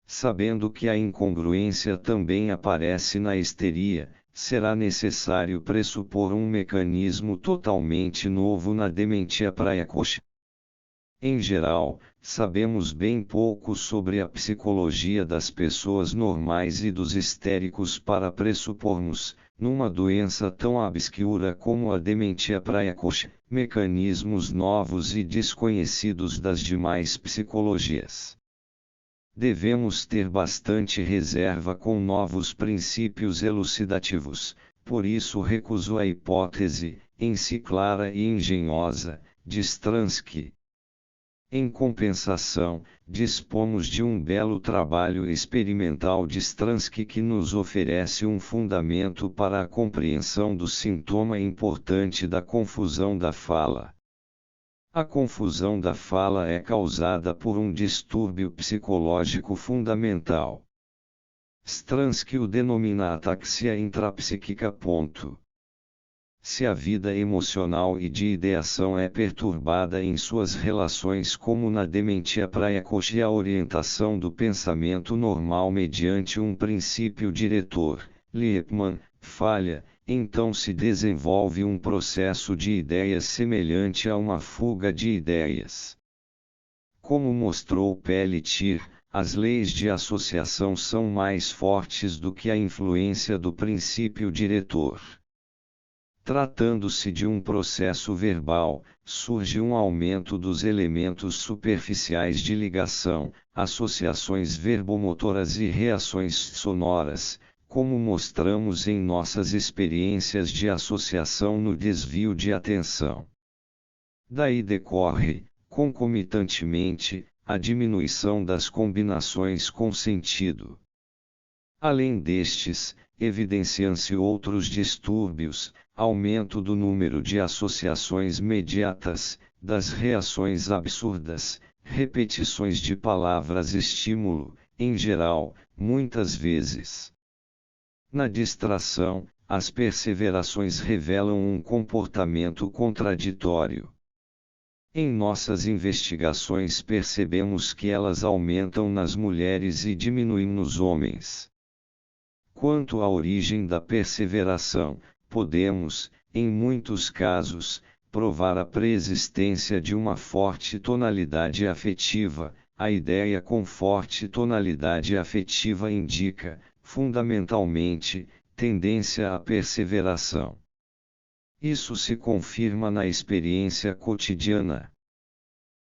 Sabendo que a incongruência também aparece na histeria, será necessário pressupor um mecanismo totalmente novo na dementia praecoce. Em geral, sabemos bem pouco sobre a psicologia das pessoas normais e dos histéricos para pressupormos, numa doença tão obscura como a dementia precoce, mecanismos novos e desconhecidos das demais psicologias. Devemos ter bastante reserva com novos princípios elucidativos, por isso recuso a hipótese, em si clara e engenhosa, de Stransky. Em compensação, dispomos de um belo trabalho experimental de Stransky que nos oferece um fundamento para a compreensão do sintoma importante da confusão da fala. A confusão da fala é causada por um distúrbio psicológico fundamental. Stransky o denomina ataxia intrapsíquica. Se a vida emocional e de ideação é perturbada em suas relações como na dementia precoce, a orientação do pensamento normal mediante um princípio diretor, Lippmann, falha, então se desenvolve um processo de ideias semelhante a uma fuga de ideias. Como mostrou Pelletier, as leis de associação são mais fortes do que a influência do princípio diretor. Tratando-se de um processo verbal, surge um aumento dos elementos superficiais de ligação, associações verbomotoras e reações sonoras, como mostramos em nossas experiências de associação no desvio de atenção. Daí decorre, concomitantemente, a diminuição das combinações com sentido. Além destes, evidenciam-se outros distúrbios, aumento do número de associações mediatas, das reações absurdas, repetições de palavras-estímulo, em geral, muitas vezes. Na distração, as perseverações revelam um comportamento contraditório. Em nossas investigações percebemos que elas aumentam nas mulheres e diminuem nos homens. Quanto à origem da perseveração, podemos, em muitos casos, provar a preexistência de uma forte tonalidade afetiva. A ideia com forte tonalidade afetiva indica, fundamentalmente, tendência à perseveração. Isso se confirma na experiência cotidiana.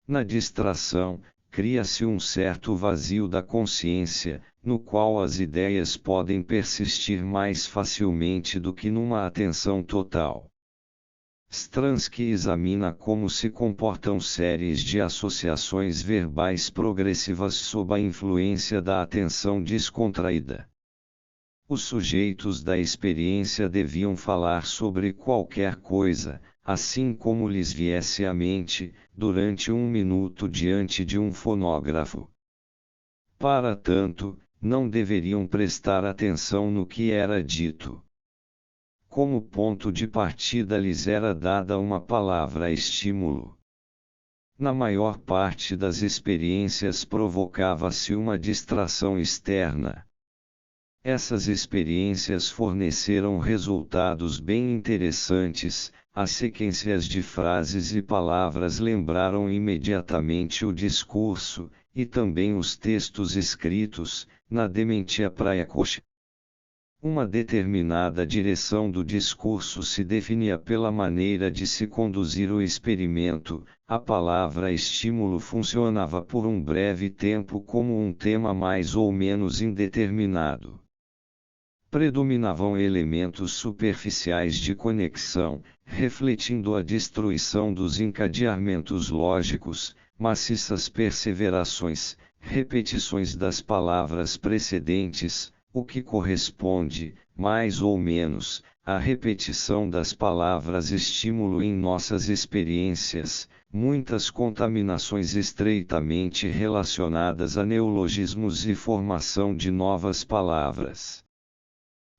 Na distração, cria-se um certo vazio da consciência, no qual as ideias podem persistir mais facilmente do que numa atenção total. Stransky examina como se comportam séries de associações verbais progressivas sob a influência da atenção descontraída. Os sujeitos da experiência deviam falar sobre qualquer coisa, assim como lhes viesse à mente, durante 1 minuto diante de um fonógrafo. Para tanto, não deveriam prestar atenção no que era dito. Como ponto de partida lhes era dada uma palavra-estímulo. Na maior parte das experiências provocava-se uma distração externa. Essas experiências forneceram resultados bem interessantes. As sequências de frases e palavras lembraram imediatamente o discurso, e também os textos escritos, na dementia precoce. Uma determinada direção do discurso se definia pela maneira de se conduzir o experimento. A palavra estímulo funcionava por um breve tempo como um tema mais ou menos indeterminado. Predominavam elementos superficiais de conexão, refletindo a destruição dos encadeamentos lógicos, maciças perseverações, repetições das palavras precedentes, o que corresponde, mais ou menos, à repetição das palavras estímulo em nossas experiências, muitas contaminações estreitamente relacionadas a neologismos e formação de novas palavras.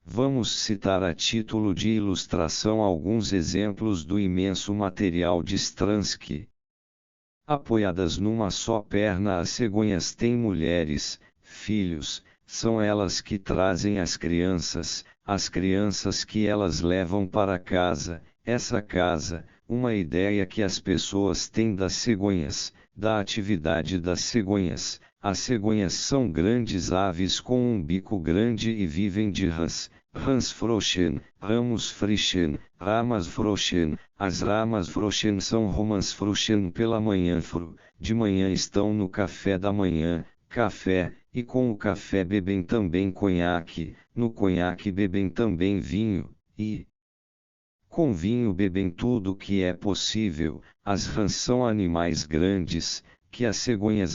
Vamos citar a título de ilustração alguns exemplos do imenso material de Stransky. Apoiadas numa só perna, as cegonhas têm mulheres, filhos, são elas que trazem as crianças que elas levam para casa, essa casa, uma ideia que as pessoas têm das cegonhas, da atividade das cegonhas. As cegonhas são grandes aves com um bico grande e vivem de rãs. Ransfroschen, ramos frischen, ramas froschen. As ramas froschen são romansfroschen pela manhã de manhã estão no café da manhã, café, e com o café bebem também conhaque, no conhaque bebem também vinho, e com vinho bebem tudo que é possível. As rãs são animais grandes, que as cegonhas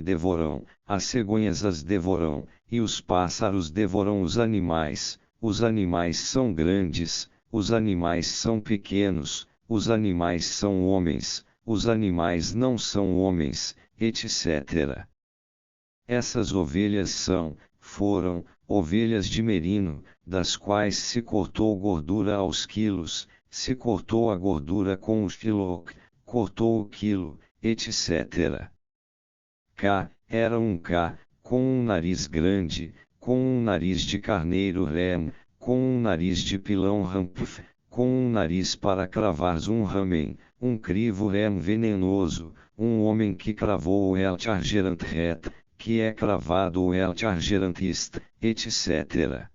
devoram, as cegonhas as devoram, e os pássaros devoram os animais são grandes, os animais são pequenos, os animais são homens, os animais não são homens, etc. Essas ovelhas foram, ovelhas de merino, das quais se cortou gordura aos quilos, se cortou a gordura com o filoc, cortou o quilo, etc. K, era um K, com um nariz grande, com um nariz de carneiro rem, com um nariz de pilão rampf, com um nariz para cravar um ramen, um crivo rem venenoso, um homem que cravou o el chargerant ret, que é cravado o el chargerant ist, etc.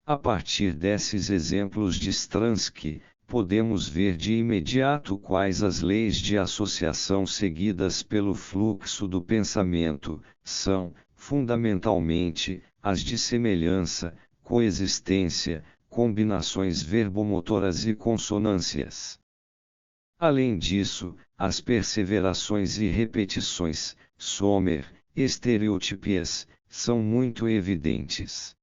A partir desses exemplos de Stransky, podemos ver de imediato quais as leis de associação seguidas pelo fluxo do pensamento, são, fundamentalmente, as de semelhança, coexistência, combinações verbomotoras e consonâncias. Além disso, as perseverações e repetições, Sommer, estereotipias, são muito evidentes.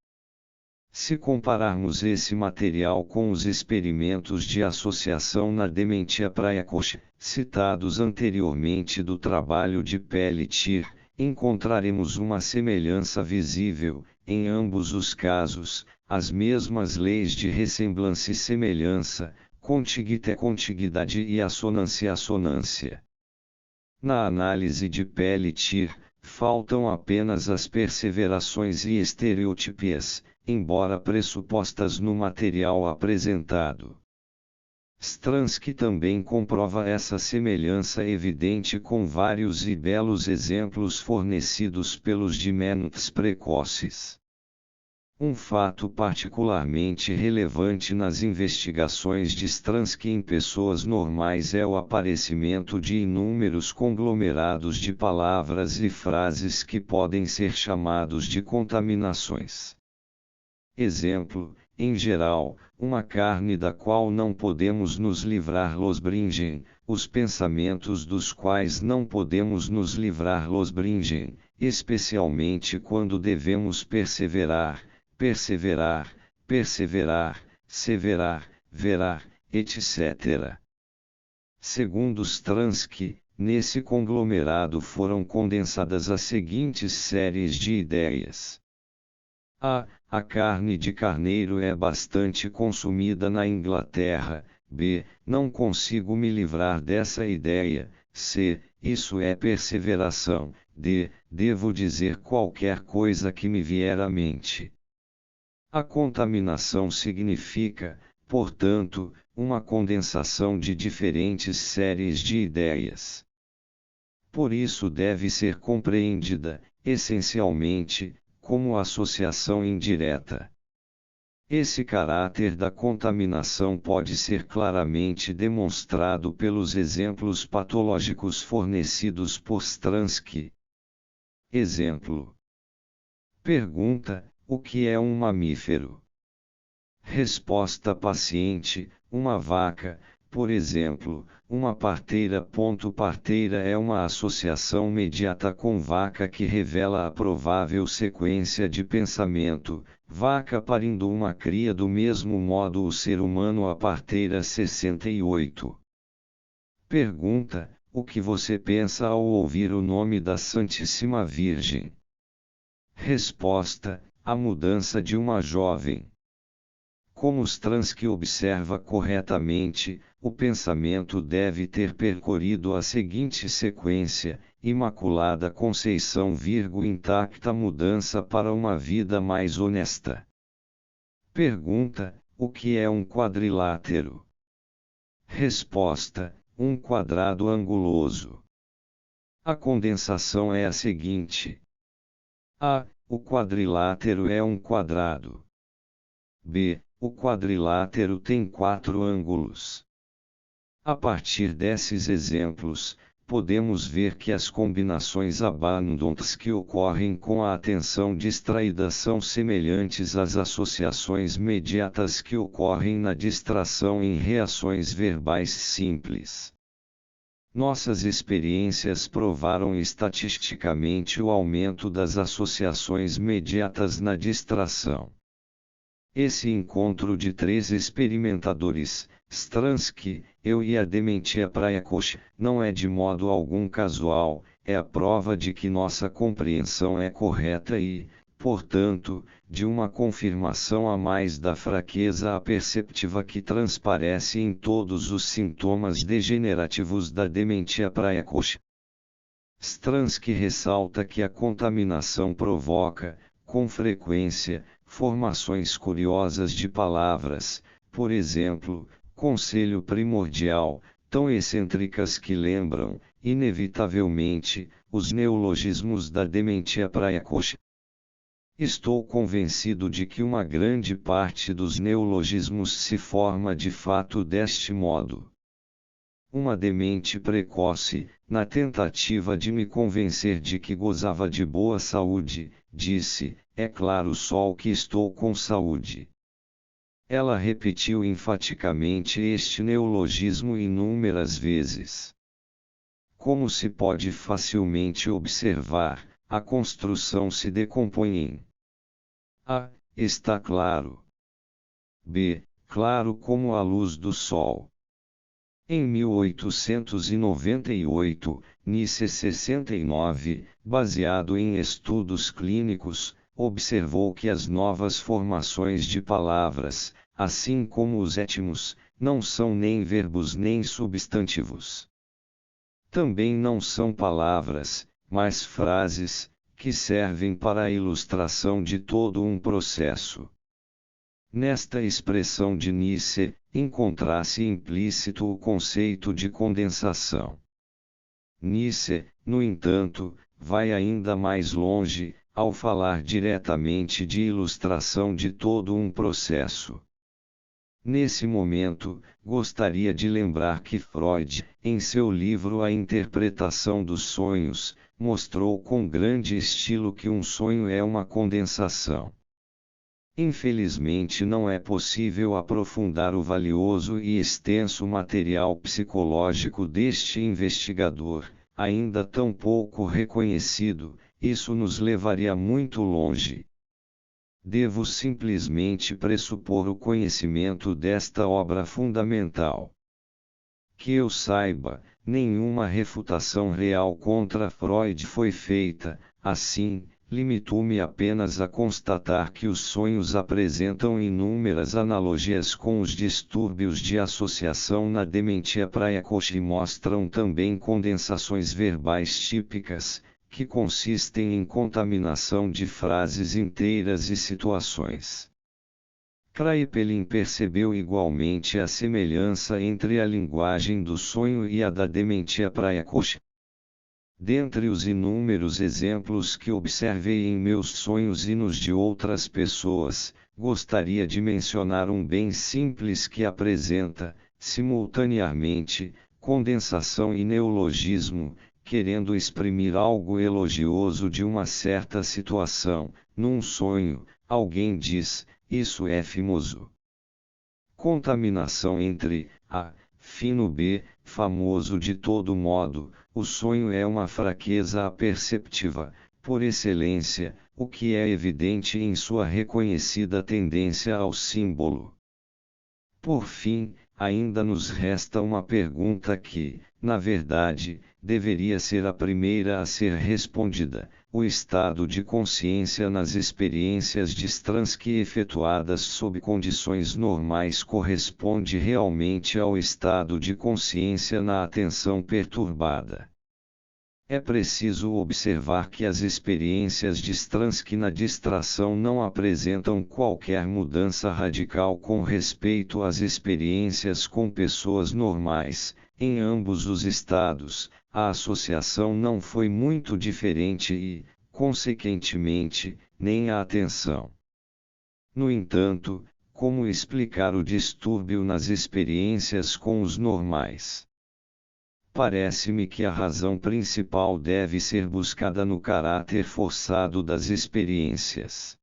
Se compararmos esse material com os experimentos de associação na dementia praecoce, citados anteriormente do trabalho de Pelletier, encontraremos uma semelhança visível, em ambos os casos, as mesmas leis de ressemblância e semelhança, contiguidade e assonância. Na análise de Pelletier, faltam apenas as perseverações e estereotipias, embora pressupostas no material apresentado. Stransky também comprova essa semelhança evidente com vários e belos exemplos fornecidos pelos dimentes precoces. Um fato particularmente relevante nas investigações de Stransky em pessoas normais é o aparecimento de inúmeros conglomerados de palavras e frases que podem ser chamados de contaminações. Exemplo, em geral, uma carne da qual não podemos nos livrar losbringen, os pensamentos dos quais não podemos nos livrar losbringen, especialmente quando devemos perseverar, severar, verar, etc. Segundo Stransky, nesse conglomerado foram condensadas as seguintes séries de ideias. A carne de carneiro é bastante consumida na Inglaterra. B. Não consigo me livrar dessa ideia. C. Isso é perseveração. D. Devo dizer qualquer coisa que me vier à mente. A contaminação significa, portanto, uma condensação de diferentes séries de ideias. Por isso deve ser compreendida, essencialmente, como associação indireta. Esse caráter da contaminação pode ser claramente demonstrado pelos exemplos patológicos fornecidos por Stransky. Exemplo. Pergunta: o que é um mamífero? Resposta paciente: uma vaca, por exemplo, uma parteira. Parteira é uma associação imediata com vaca que revela a provável sequência de pensamento, vaca parindo uma cria. Do mesmo modo o ser humano a parteira. 68. Pergunta: o que você pensa ao ouvir o nome da Santíssima Virgem? Resposta: a mudança de uma jovem. Como Stransky observa corretamente, o pensamento deve ter percorrido a seguinte sequência: Imaculada Conceição, intacta mudança para uma vida mais honesta. Pergunta: o que é um quadrilátero? Resposta: um quadrado anguloso. A condensação é a seguinte: A. O quadrilátero é um quadrado. B. O quadrilátero tem 4 ângulos. A partir desses exemplos, podemos ver que as combinações abundantes que ocorrem com a atenção distraída são semelhantes às associações imediatas que ocorrem na distração em reações verbais simples. Nossas experiências provaram estatisticamente o aumento das associações imediatas na distração. Esse encontro de 3 experimentadores, Stransky, eu e a Dementia Prayakosh, não é de modo algum casual, é a prova de que nossa compreensão é correta e, portanto, de uma confirmação a mais da fraqueza aperceptiva que transparece em todos os sintomas degenerativos da Dementia Prayakosh. Stransky ressalta que a contaminação provoca, com frequência, formações curiosas de palavras, por exemplo, conselho primordial, tão excêntricas que lembram, inevitavelmente, os neologismos da Dementia Prayakosh. Estou convencido de que uma grande parte dos neologismos se forma de fato deste modo. Uma demente precoce, na tentativa de me convencer de que gozava de boa saúde, disse: "É claro só que estou com saúde." Ela repetiu enfaticamente este neologismo inúmeras vezes. Como se pode facilmente observar, a construção se decompõe em A. Está claro. B. Claro como a luz do sol. Em 1898, Nice 69, baseado em estudos clínicos, observou que as novas formações de palavras, assim como os étimos, não são nem verbos nem substantivos. Também não são palavras, mas frases, que servem para a ilustração de todo um processo. Nesta expressão de Nice, encontra-se implícito o conceito de condensação. Nice, no entanto, vai ainda mais longe, ao falar diretamente de ilustração de todo um processo. Nesse momento, gostaria de lembrar que Freud, em seu livro A Interpretação dos Sonhos, mostrou com grande estilo que um sonho é uma condensação. Infelizmente não é possível aprofundar o valioso e extenso material psicológico deste investigador, ainda tão pouco reconhecido, isso nos levaria muito longe. Devo simplesmente pressupor o conhecimento desta obra fundamental. Que eu saiba, nenhuma refutação real contra Freud foi feita, assim, limito-me apenas a constatar que os sonhos apresentam inúmeras analogias com os distúrbios de associação na Dementia Prayakosh e mostram também condensações verbais típicas, que consistem em contaminação de frases inteiras e situações. Kraepelin percebeu igualmente a semelhança entre a linguagem do sonho e a da Dementia Prayakosh. Dentre os inúmeros exemplos que observei em meus sonhos e nos de outras pessoas, gostaria de mencionar um bem simples que apresenta, simultaneamente, condensação e neologismo, querendo exprimir algo elogioso de uma certa situação. Num sonho, alguém diz: "Isso é fimoso." Contaminação entre A, fino B, famoso de todo modo. O sonho é uma fraqueza aperceptiva, por excelência, o que é evidente em sua reconhecida tendência ao símbolo. Por fim, ainda nos resta uma pergunta que, na verdade, deveria ser a primeira a ser respondida: o estado de consciência nas experiências de Stransky efetuadas sob condições normais corresponde realmente ao estado de consciência na atenção perturbada? É preciso observar que as experiências de Stransky na distração não apresentam qualquer mudança radical com respeito às experiências com pessoas normais. Em ambos os estados, a associação não foi muito diferente e, consequentemente, nem a atenção. No entanto, como explicar o distúrbio nas experiências com os normais? Parece-me que a razão principal deve ser buscada no caráter forçado das experiências.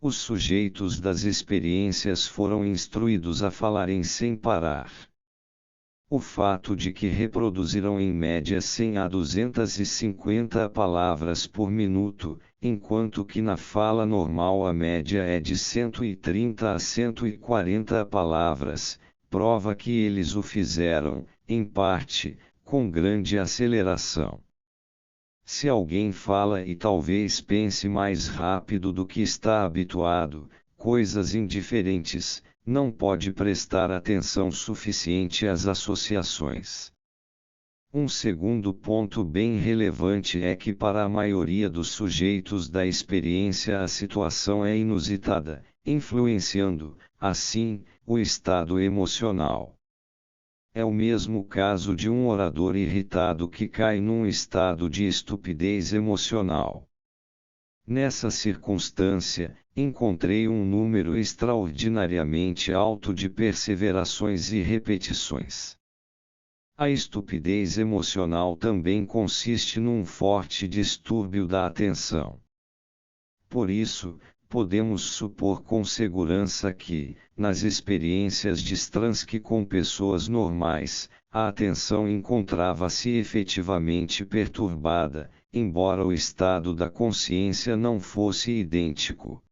Os sujeitos das experiências foram instruídos a falarem sem parar. O fato de que reproduziram em média 100 a 250 palavras por minuto, enquanto que na fala normal a média é de 130 a 140 palavras, prova que eles o fizeram, em parte, com grande aceleração. Se alguém fala e talvez pense mais rápido do que está habituado, coisas indiferentes, não pode prestar atenção suficiente às associações. Um segundo ponto bem relevante é que para a maioria dos sujeitos da experiência a situação é inusitada, influenciando, assim, o estado emocional. É o mesmo caso de um orador irritado que cai num estado de estupidez emocional. Nessa circunstância, encontrei um número extraordinariamente alto de perseverações e repetições. A estupidez emocional também consiste num forte distúrbio da atenção. Por isso, podemos supor com segurança que, nas experiências de Stransky com pessoas normais, a atenção encontrava-se efetivamente perturbada, embora o estado da consciência não fosse idêntico.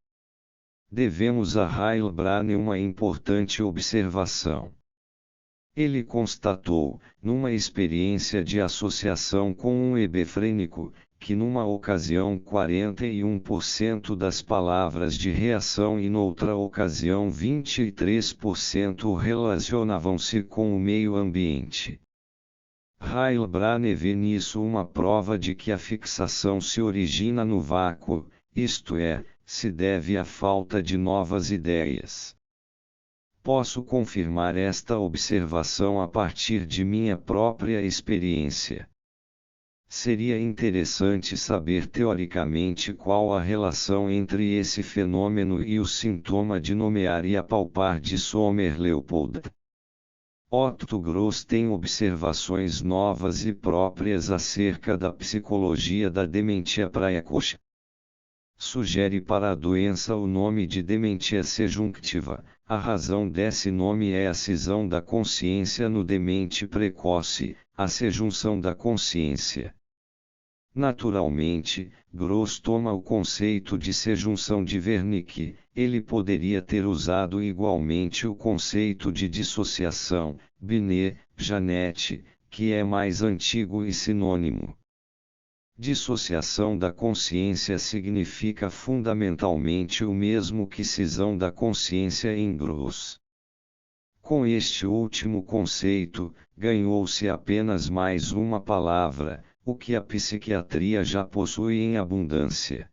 Devemos a Heilbronn uma importante observação. Ele constatou, numa experiência de associação com um hebefrênico, que numa ocasião 41% das palavras de reação e noutra ocasião 23% relacionavam-se com o meio ambiente. Heilbronn vê nisso uma prova de que a fixação se origina no vácuo, isto é, se deve à falta de novas ideias. Posso confirmar esta observação a partir de minha própria experiência. Seria interessante saber teoricamente qual a relação entre esse fenômeno e o sintoma de nomear e apalpar de Sommer-Leopold. Otto Gross tem observações novas e próprias acerca da psicologia da dementia precoce. Sugere para a doença o nome de dementia sejunctiva. A razão desse nome é a cisão da consciência no demente precoce, a sejunção da consciência. Naturalmente, Gross toma o conceito de sejunção de Wernicke, ele poderia ter usado igualmente o conceito de dissociação, Binet, Janet, que é mais antigo e sinônimo. Dissociação da consciência significa fundamentalmente o mesmo que cisão da consciência em Gross. Com este último conceito, ganhou-se apenas mais uma palavra, o que a psiquiatria já possui em abundância.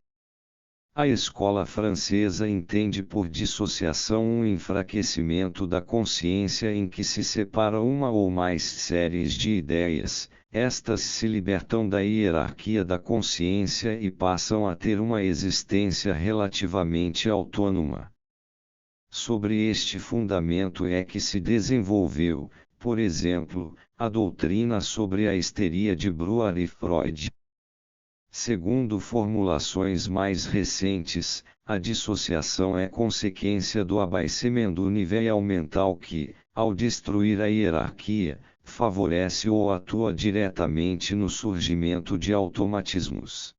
A escola francesa entende por dissociação um enfraquecimento da consciência em que se separa uma ou mais séries de ideias, estas se libertam da hierarquia da consciência e passam a ter uma existência relativamente autônoma. Sobre este fundamento é que se desenvolveu, por exemplo, a doutrina sobre a histeria de Breuer e Freud. Segundo formulações mais recentes, a dissociação é consequência do abaecimento do nível mental que, ao destruir a hierarquia, favorece ou atua diretamente no surgimento de automatismos.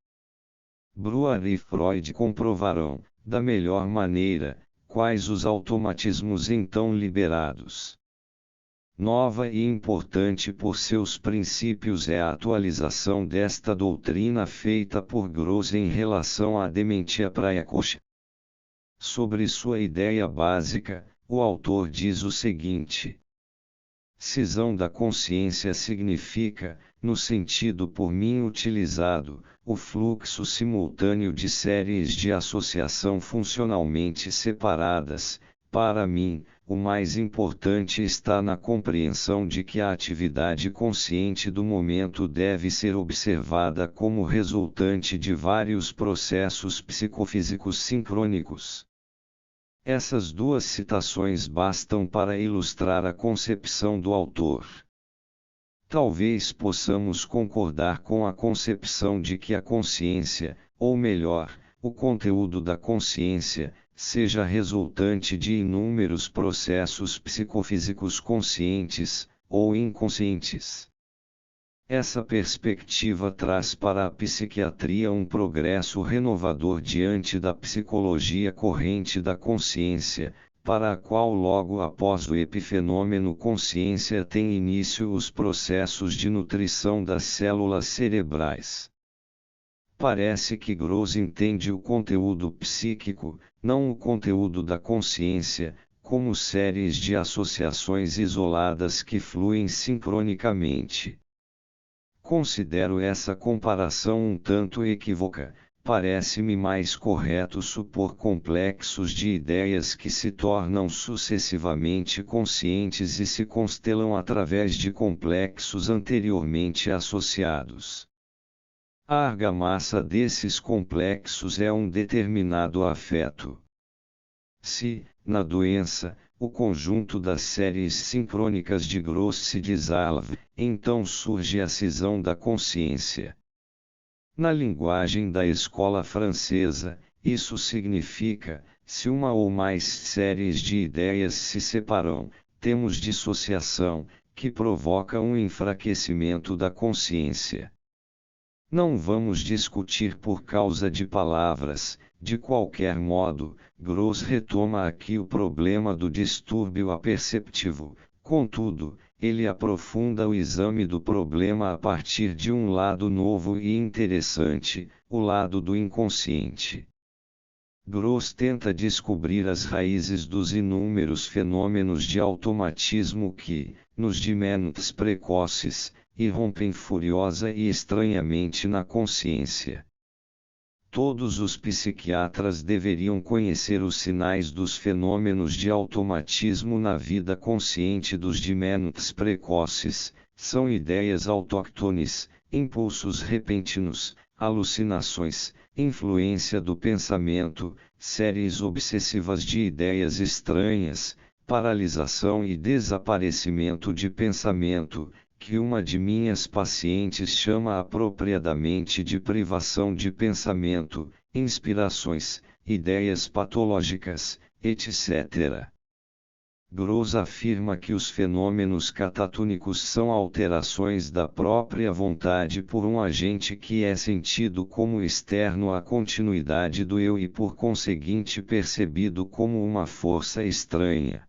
Breuer e Freud comprovarão, da melhor maneira, quais os automatismos então liberados. Nova e importante por seus princípios é a atualização desta doutrina feita por Gross em relação à dementia precoce. Sobre sua ideia básica, o autor diz o seguinte: Cisão da consciência significa, no sentido por mim utilizado, o fluxo simultâneo de séries de associação funcionalmente separadas. Para mim, o mais importante está na compreensão de que a atividade consciente do momento deve ser observada como resultante de vários processos psicofísicos sincrônicos. Essas duas citações bastam para ilustrar a concepção do autor. Talvez possamos concordar com a concepção de que a consciência, ou melhor, o conteúdo da consciência, seja resultante de inúmeros processos psicofísicos conscientes, ou inconscientes. Essa perspectiva traz para a psiquiatria um progresso renovador diante da psicologia corrente da consciência, para a qual logo após o epifenômeno consciência tem início os processos de nutrição das células cerebrais. Parece que Gross entende o conteúdo psíquico, não o conteúdo da consciência, como séries de associações isoladas que fluem sincronicamente. Considero essa comparação um tanto equívoca. Parece-me mais correto supor complexos de ideias que se tornam sucessivamente conscientes e se constelam através de complexos anteriormente associados. A argamassa desses complexos é um determinado afeto. Se, na doença, o conjunto das séries sincrônicas de Gross se dissolve, então surge a cisão da consciência. Na linguagem da escola francesa, isso significa, se uma ou mais séries de ideias se separam, temos dissociação, que provoca um enfraquecimento da consciência. Não vamos discutir por causa de palavras, de qualquer modo, Gross retoma aqui o problema do distúrbio aperceptivo, contudo, ele aprofunda o exame do problema a partir de um lado novo e interessante, o lado do inconsciente. Gross tenta descobrir as raízes dos inúmeros fenômenos de automatismo que, nos dimentes precoces, irrompem furiosa e estranhamente na consciência. Todos os psiquiatras deveriam conhecer os sinais dos fenômenos de automatismo na vida consciente dos dimentes precoces, são ideias autóctones, impulsos repentinos, alucinações, influência do pensamento, séries obsessivas de ideias estranhas, paralisação e desaparecimento de pensamento, que uma de minhas pacientes chama apropriadamente de privação de pensamento, inspirações, ideias patológicas, etc. Gross afirma que os fenômenos catatônicos são alterações da própria vontade por um agente que é sentido como externo à continuidade do eu e por conseguinte percebido como uma força estranha.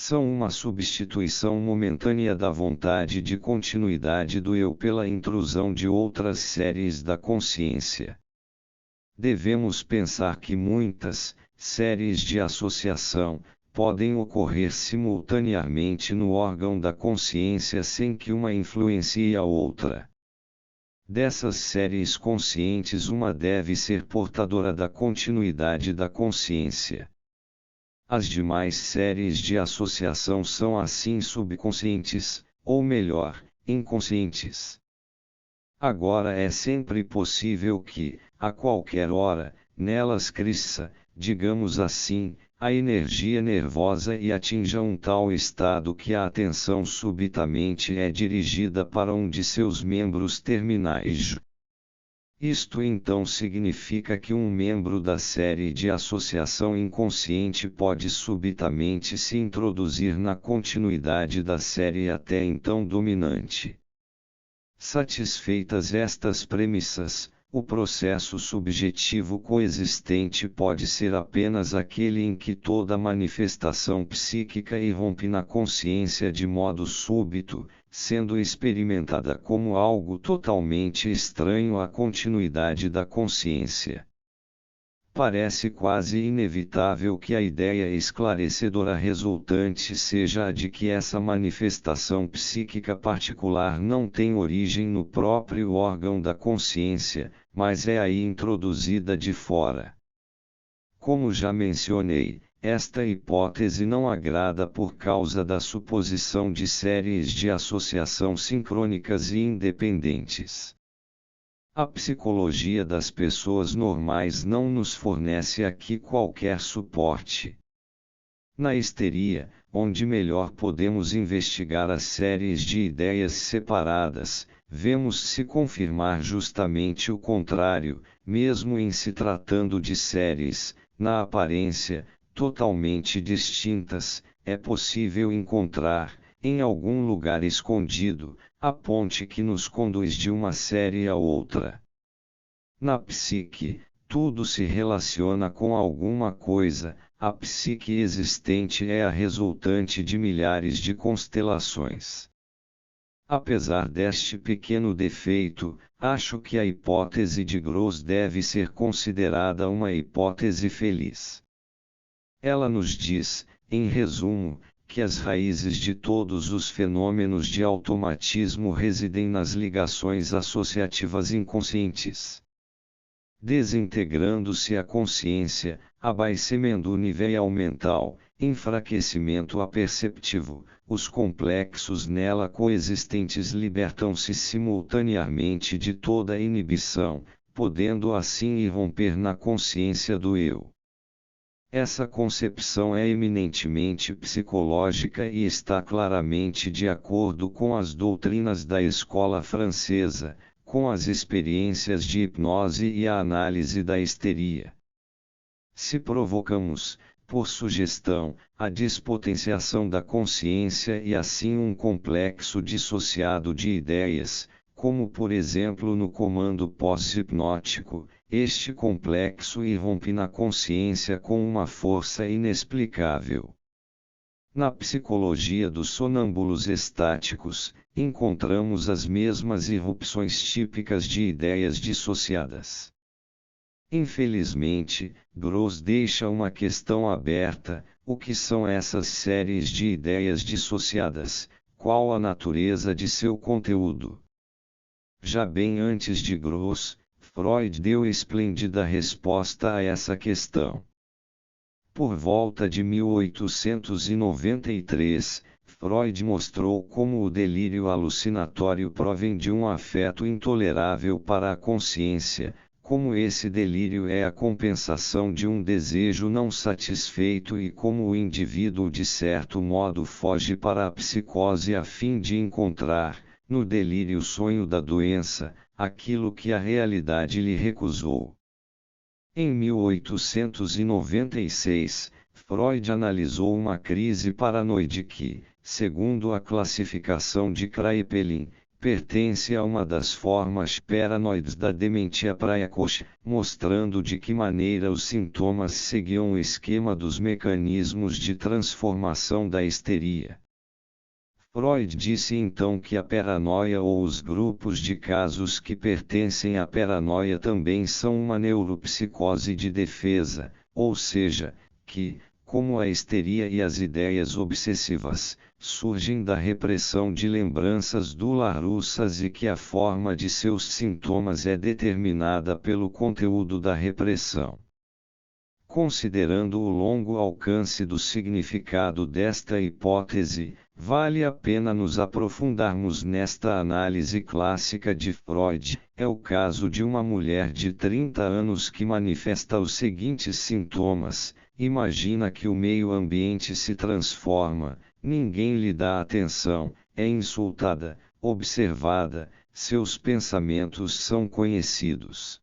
São uma substituição momentânea da vontade de continuidade do eu pela intrusão de outras séries da consciência. Devemos pensar que muitas séries de associação podem ocorrer simultaneamente no órgão da consciência sem que uma influencie a outra. Dessas séries conscientes, uma deve ser portadora da continuidade da consciência. As demais séries de associação são assim subconscientes, ou melhor, inconscientes. Agora é sempre possível que, a qualquer hora, nelas cresça, digamos assim, a energia nervosa e atinja um tal estado que a atenção subitamente é dirigida para um de seus membros terminais. Isto então significa que um membro da série de associação inconsciente pode subitamente se introduzir na continuidade da série até então dominante. Satisfeitas estas premissas, o processo subjetivo coexistente pode ser apenas aquele em que toda manifestação psíquica irrompe na consciência de modo súbito, sendo experimentada como algo totalmente estranho à continuidade da consciência. parece quase inevitável que a ideia esclarecedora resultante seja a de que essa manifestação psíquica particular não tem origem no próprio órgão da consciência, mas é aí introduzida de fora. Como já mencionei, esta hipótese não agrada por causa da suposição de séries de associação sincrônicas e independentes. A psicologia das pessoas normais não nos fornece aqui qualquer suporte. Na histeria, onde melhor podemos investigar as séries de ideias separadas, vemos se confirmar justamente o contrário, mesmo em se tratando de séries, na aparência, totalmente distintas, é possível encontrar, em algum lugar escondido, a ponte que nos conduz de uma série a outra. Na psique, tudo se relaciona com alguma coisa, a psique existente é a resultante de milhares de constelações. Apesar deste pequeno defeito, acho que a hipótese de Gross deve ser considerada uma hipótese feliz. Ela nos diz, em resumo, que as raízes de todos os fenômenos de automatismo residem nas ligações associativas inconscientes. Desintegrando-se a consciência, abaecimento nível mental, enfraquecimento aperceptivo, os complexos nela coexistentes libertam-se simultaneamente de toda inibição, podendo assim irromper na consciência do eu. Essa concepção é eminentemente psicológica e está claramente de acordo com as doutrinas da escola francesa, com as experiências de hipnose e a análise da histeria. Se provocamos, por sugestão, a despotenciação da consciência e assim um complexo dissociado de ideias, como por exemplo no comando pós-hipnótico, este complexo irrompe na consciência com uma força inexplicável. Na psicologia dos sonâmbulos estáticos, encontramos as mesmas irrupções típicas de ideias dissociadas. Infelizmente, Gross deixa uma questão aberta: o que são essas séries de ideias dissociadas, qual a natureza de seu conteúdo? Já bem antes de Gross, Freud deu esplêndida resposta a essa questão. Por volta de 1893, Freud mostrou como o delírio alucinatório provém de um afeto intolerável para a consciência, como esse delírio é a compensação de um desejo não satisfeito e como o indivíduo de certo modo foge para a psicose a fim de encontrar, no delírio sonho da doença, aquilo que a realidade lhe recusou. Em 1896, Freud analisou uma crise paranoide que, segundo a classificação de Kraepelin, pertence a uma das formas paranoides da dementia precoce, mostrando de que maneira os sintomas seguiam o esquema dos mecanismos de transformação da histeria. Freud disse então que a paranoia ou os grupos de casos que pertencem à paranoia também são uma neuropsicose de defesa, ou seja, que, como a histeria e as ideias obsessivas, surgem da repressão de lembranças dolorosas e que a forma de seus sintomas é determinada pelo conteúdo da repressão. Considerando o longo alcance do significado desta hipótese, vale a pena nos aprofundarmos nesta análise clássica de Freud. É o caso de uma mulher de 30 anos que manifesta os seguintes sintomas: imagina que o meio ambiente se transforma, ninguém lhe dá atenção, é insultada, observada, seus pensamentos são conhecidos.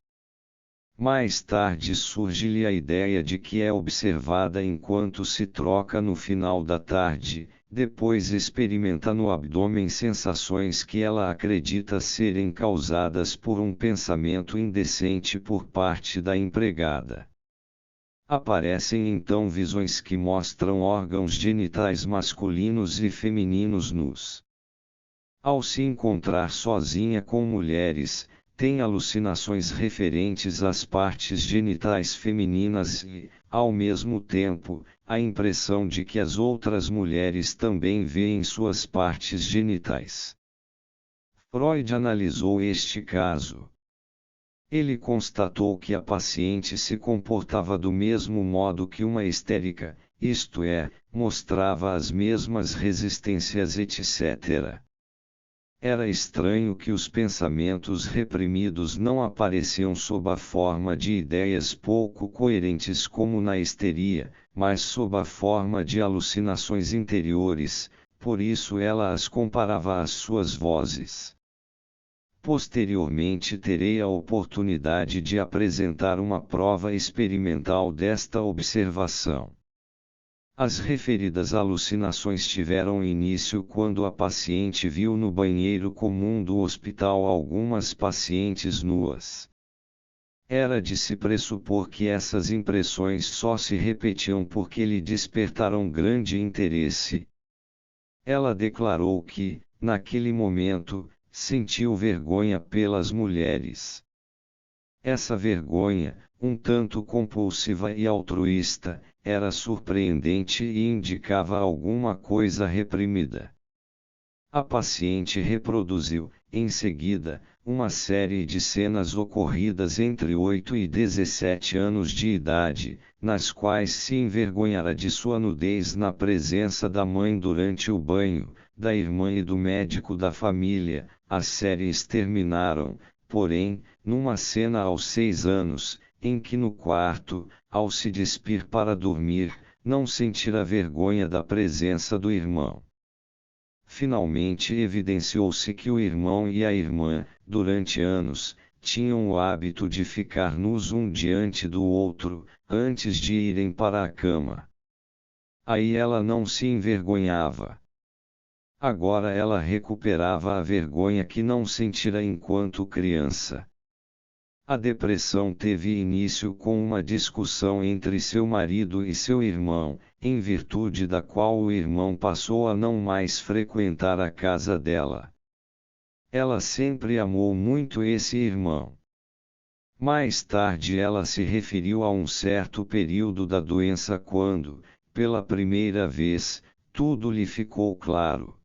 Mais tarde surge-lhe a ideia de que é observada enquanto se troca no final da tarde, depois experimenta no abdômen sensações que ela acredita serem causadas por um pensamento indecente por parte da empregada. Aparecem então visões que mostram órgãos genitais masculinos e femininos nus. Ao se encontrar sozinha com mulheres, tem alucinações referentes às partes genitais femininas e, ao mesmo tempo, a impressão de que as outras mulheres também veem suas partes genitais. Freud analisou este caso. Ele constatou que a paciente se comportava do mesmo modo que uma histérica, isto é, mostrava as mesmas resistências etc. Era estranho que os pensamentos reprimidos não apareciam sob a forma de ideias pouco coerentes como na histeria, mas sob a forma de alucinações interiores, por isso ela as comparava às suas vozes. Posteriormente terei a oportunidade de apresentar uma prova experimental desta observação. As referidas alucinações tiveram início quando a paciente viu no banheiro comum do hospital algumas pacientes nuas. Era de se pressupor que essas impressões só se repetiam porque lhe despertaram grande interesse. Ela declarou que, naquele momento, sentiu vergonha pelas mulheres. Essa vergonha, um tanto compulsiva e altruísta, era surpreendente e indicava alguma coisa reprimida. A paciente reproduziu, em seguida, uma série de cenas ocorridas entre 8 e 17 anos de idade, nas quais se envergonhara de sua nudez na presença da mãe durante o banho, da irmã e do médico da família. As séries terminaram, porém, numa cena aos 6 anos, em que no quarto, ao se despir para dormir, não sentira vergonha da presença do irmão. Finalmente evidenciou-se que o irmão e a irmã, durante anos, tinham o hábito de ficar nus um diante do outro, antes de irem para a cama. Aí ela não se envergonhava. Agora ela recuperava a vergonha que não sentira enquanto criança. A depressão teve início com uma discussão entre seu marido e seu irmão, em virtude da qual o irmão passou a não mais frequentar a casa dela. Ela sempre amou muito esse irmão. Mais tarde ela se referiu a um certo período da doença quando, pela primeira vez, tudo lhe ficou claro.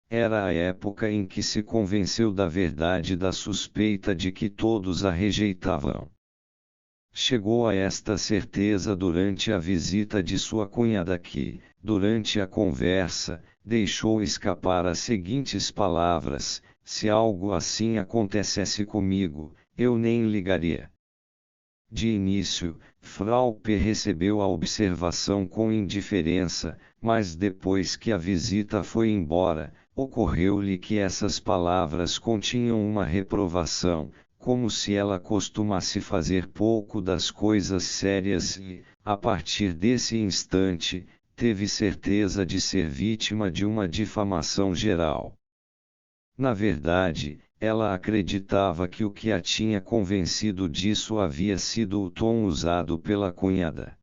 Era a época em que se convenceu da verdade da suspeita de que todos a rejeitavam. Chegou a esta certeza durante a visita de sua cunhada que, durante a conversa, deixou escapar as seguintes palavras: se algo assim acontecesse comigo, eu nem ligaria. De início, Frau P. recebeu a observação com indiferença, mas depois que a visita foi embora, ocorreu-lhe que essas palavras continham uma reprovação, como se ela costumasse fazer pouco das coisas sérias e, a partir desse instante, teve certeza de ser vítima de uma difamação geral. Na verdade, ela acreditava que o que a tinha convencido disso havia sido o tom usado pela cunhada.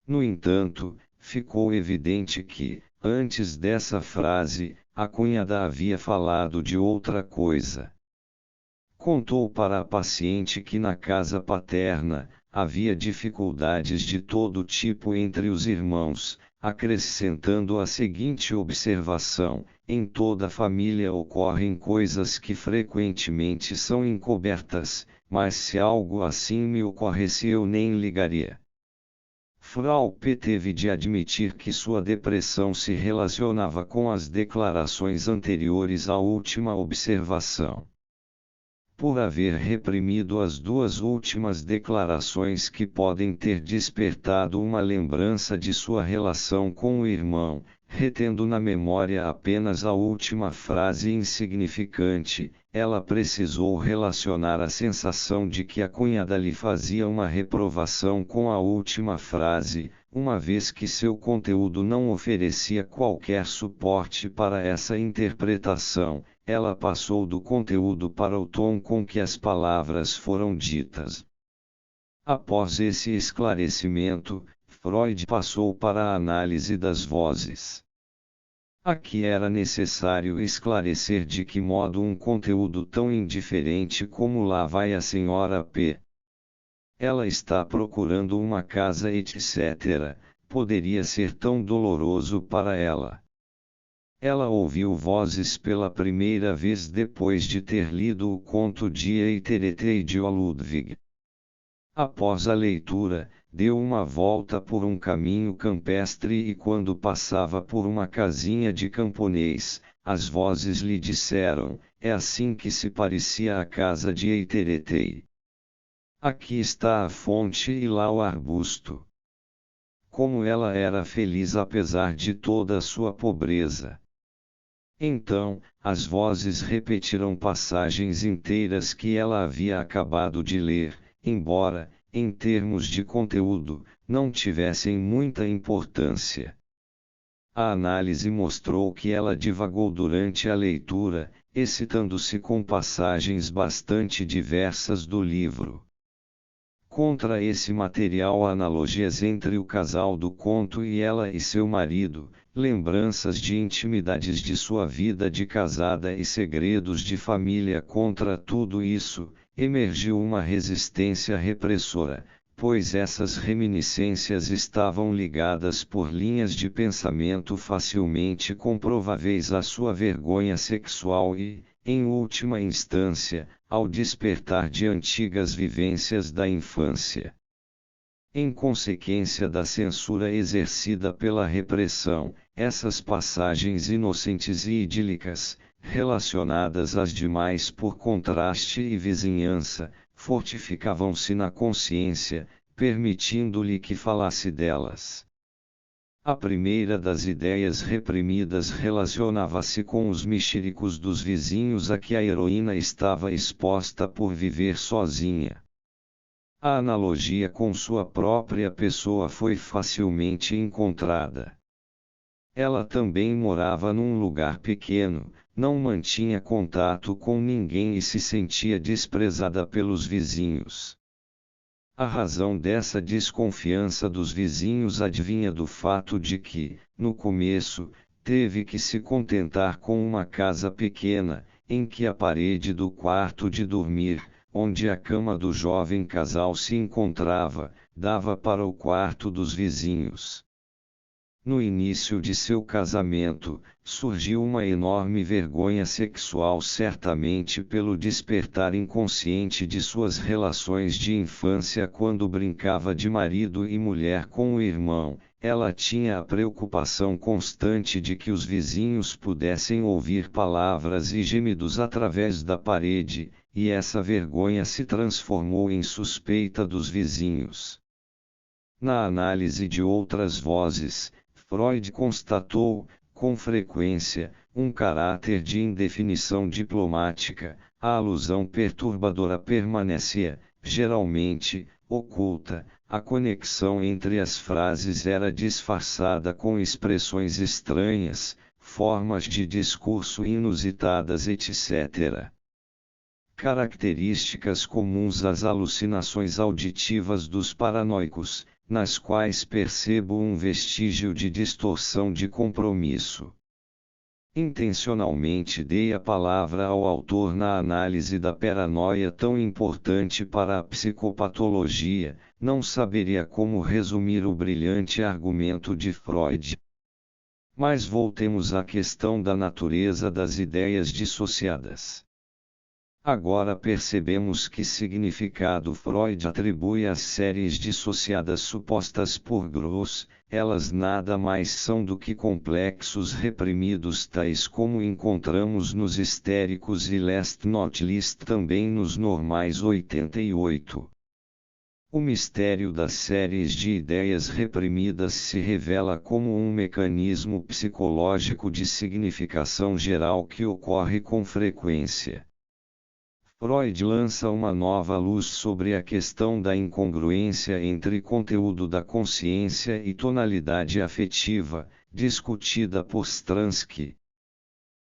No entanto, ficou evidente que, antes dessa frase, a cunhada havia falado de outra coisa. Contou para a paciente que na casa paterna, havia dificuldades de todo tipo entre os irmãos, acrescentando a seguinte observação: em toda família ocorrem coisas que frequentemente são encobertas, mas se algo assim me ocorresse eu nem ligaria. Frau P. teve de admitir que sua depressão se relacionava com as declarações anteriores à última observação. Por haver reprimido as duas últimas declarações que podem ter despertado uma lembrança de sua relação com o irmão, retendo na memória apenas a última frase insignificante, ela precisou relacionar a sensação de que a cunhada lhe fazia uma reprovação com a última frase, uma vez que seu conteúdo não oferecia qualquer suporte para essa interpretação. Ela passou do conteúdo para o tom com que as palavras foram ditas. Após esse esclarecimento, Freud passou para a análise das vozes. Aqui era necessário esclarecer de que modo um conteúdo tão indiferente como Lá vai a senhora P. Ela está procurando uma casa, etc., poderia ser tão doloroso para ela. Ela ouviu vozes pela primeira vez depois de ter lido o conto de Eiterete de O. Ludwig. Após a leitura, deu uma volta por um caminho campestre e quando passava por uma casinha de camponês, as vozes lhe disseram, é assim que se parecia a casa de Eiterete. Aqui está a fonte e lá o arbusto. Como ela era feliz apesar de toda a sua pobreza. Então, as vozes repetiram passagens inteiras que ela havia acabado de ler, embora, em termos de conteúdo, não tivessem muita importância. A análise mostrou que ela divagou durante a leitura, excitando-se com passagens bastante diversas do livro. Contra esse material, analogias entre o casal do conto e ela e seu marido, lembranças de intimidades de sua vida de casada e segredos de família. Contra tudo isso, emergiu uma resistência repressora, pois essas reminiscências estavam ligadas por linhas de pensamento facilmente comprováveis à sua vergonha sexual e, em última instância, ao despertar de antigas vivências da infância. Em consequência da censura exercida pela repressão, essas passagens inocentes e idílicas, relacionadas às demais por contraste e vizinhança, fortificavam-se na consciência, permitindo-lhe que falasse delas. A primeira das ideias reprimidas relacionava-se com os mexericos dos vizinhos a que a heroína estava exposta por viver sozinha. A analogia com sua própria pessoa foi facilmente encontrada. Ela também morava num lugar pequeno, não mantinha contato com ninguém e se sentia desprezada pelos vizinhos. A razão dessa desconfiança dos vizinhos advinha do fato de que, no começo, teve que se contentar com uma casa pequena, em que a parede do quarto de dormir, onde a cama do jovem casal se encontrava, dava para o quarto dos vizinhos. No início de seu casamento, surgiu uma enorme vergonha sexual, certamente pelo despertar inconsciente de suas relações de infância quando brincava de marido e mulher com o irmão. Ela tinha a preocupação constante de que os vizinhos pudessem ouvir palavras e gemidos através da parede, e essa vergonha se transformou em suspeita dos vizinhos. Na análise de outras vozes, Freud constatou, com frequência, um caráter de indefinição diplomática. A alusão perturbadora permanecia, geralmente, oculta, a conexão entre as frases era disfarçada com expressões estranhas, formas de discurso inusitadas, etc. Características comuns às alucinações auditivas dos paranoicos, nas quais percebo um vestígio de distorção de compromisso. Intencionalmente dei a palavra ao autor na análise da paranoia tão importante para a psicopatologia, não saberia como resumir o brilhante argumento de Freud. Mas voltemos à questão da natureza das ideias dissociadas. Agora percebemos que significado Freud atribui às séries dissociadas supostas por Gross. Elas nada mais são do que complexos reprimidos tais como encontramos nos histéricos e last not least também nos normais 88. O mistério das séries de ideias reprimidas se revela como um mecanismo psicológico de significação geral que ocorre com frequência. Freud lança uma nova luz sobre a questão da incongruência entre conteúdo da consciência e tonalidade afetiva, discutida por Stransky.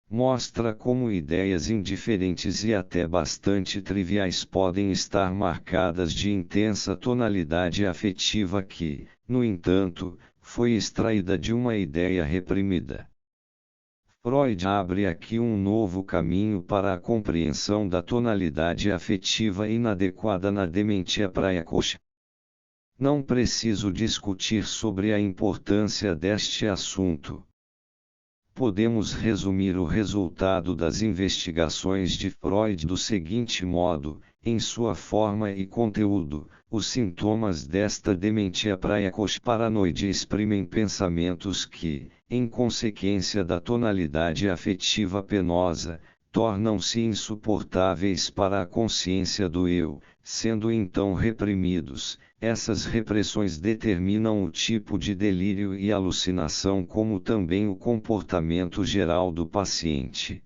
Mostra como ideias indiferentes e até bastante triviais podem estar marcadas de intensa tonalidade afetiva que, no entanto, foi extraída de uma ideia reprimida. Freud abre aqui um novo caminho para a compreensão da tonalidade afetiva inadequada na dementia praecoce. Não preciso discutir sobre a importância deste assunto. Podemos resumir o resultado das investigações de Freud do seguinte modo: em sua forma e conteúdo, os sintomas desta dementia praecoce paranoide exprimem pensamentos que, em consequência da tonalidade afetiva penosa, tornam-se insuportáveis para a consciência do eu, sendo então reprimidos. Essas repressões determinam o tipo de delírio e alucinação, como também o comportamento geral do paciente.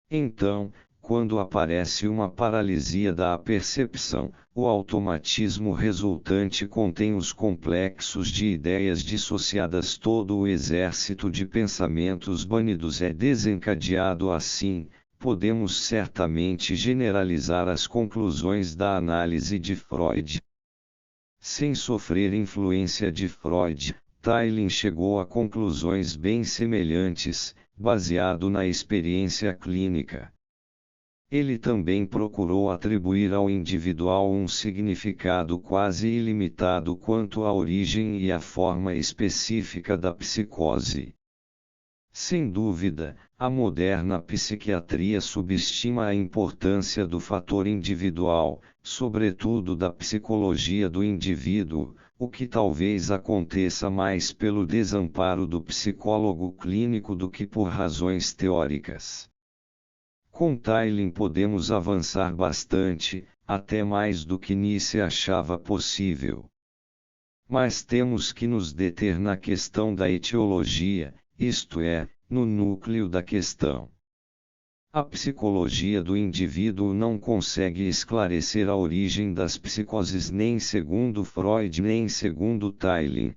Então, quando aparece uma paralisia da percepção, o automatismo resultante contém os complexos de ideias dissociadas. Todo o exército de pensamentos banidos é desencadeado assim. Podemos certamente generalizar as conclusões da análise de Freud. Sem sofrer influência de Freud, Taylin chegou a conclusões bem semelhantes, baseado na experiência clínica. Ele também procurou atribuir ao individual um significado quase ilimitado quanto à origem e à forma específica da psicose. Sem dúvida, a moderna psiquiatria subestima a importância do fator individual, sobretudo da psicologia do indivíduo, o que talvez aconteça mais pelo desamparo do psicólogo clínico do que por razões teóricas. Com Taylin podemos avançar bastante, até mais do que Nietzsche achava possível. Mas temos que nos deter na questão da etiologia, isto é, no núcleo da questão. A psicologia do indivíduo não consegue esclarecer a origem das psicoses nem segundo Freud nem segundo Taylin.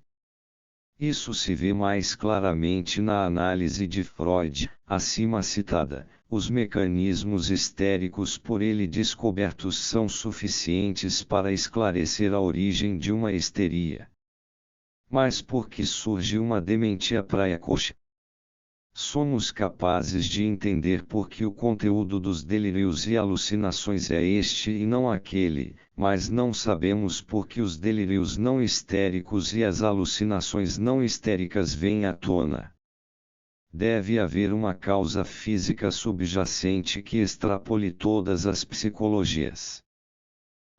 Isso se vê mais claramente na análise de Freud, acima citada. Os mecanismos histéricos por ele descobertos são suficientes para esclarecer a origem de uma histeria. Mas por que surge uma dementia praecoce? Somos capazes de entender por que o conteúdo dos delírios e alucinações é este e não aquele, mas não sabemos por que os delírios não histéricos e as alucinações não histéricas vêm à tona. Deve haver uma causa física subjacente que extrapole todas as psicologias.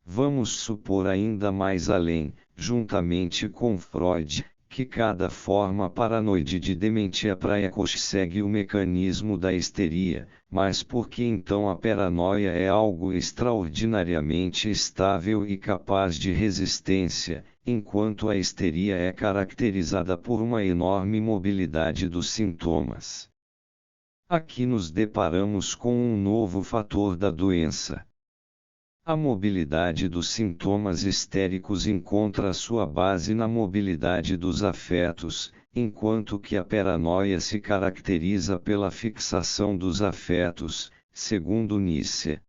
Vamos supor ainda mais além, juntamente com Freud, que cada forma paranoide de dementia praecoce segue o mecanismo da histeria, mas por que então a paranoia é algo extraordinariamente estável e capaz de resistência, enquanto a histeria é caracterizada por uma enorme mobilidade dos sintomas? Aqui nos deparamos com um novo fator da doença. A mobilidade dos sintomas histéricos encontra sua base na mobilidade dos afetos, enquanto que a paranoia se caracteriza pela fixação dos afetos, segundo Nietzsche.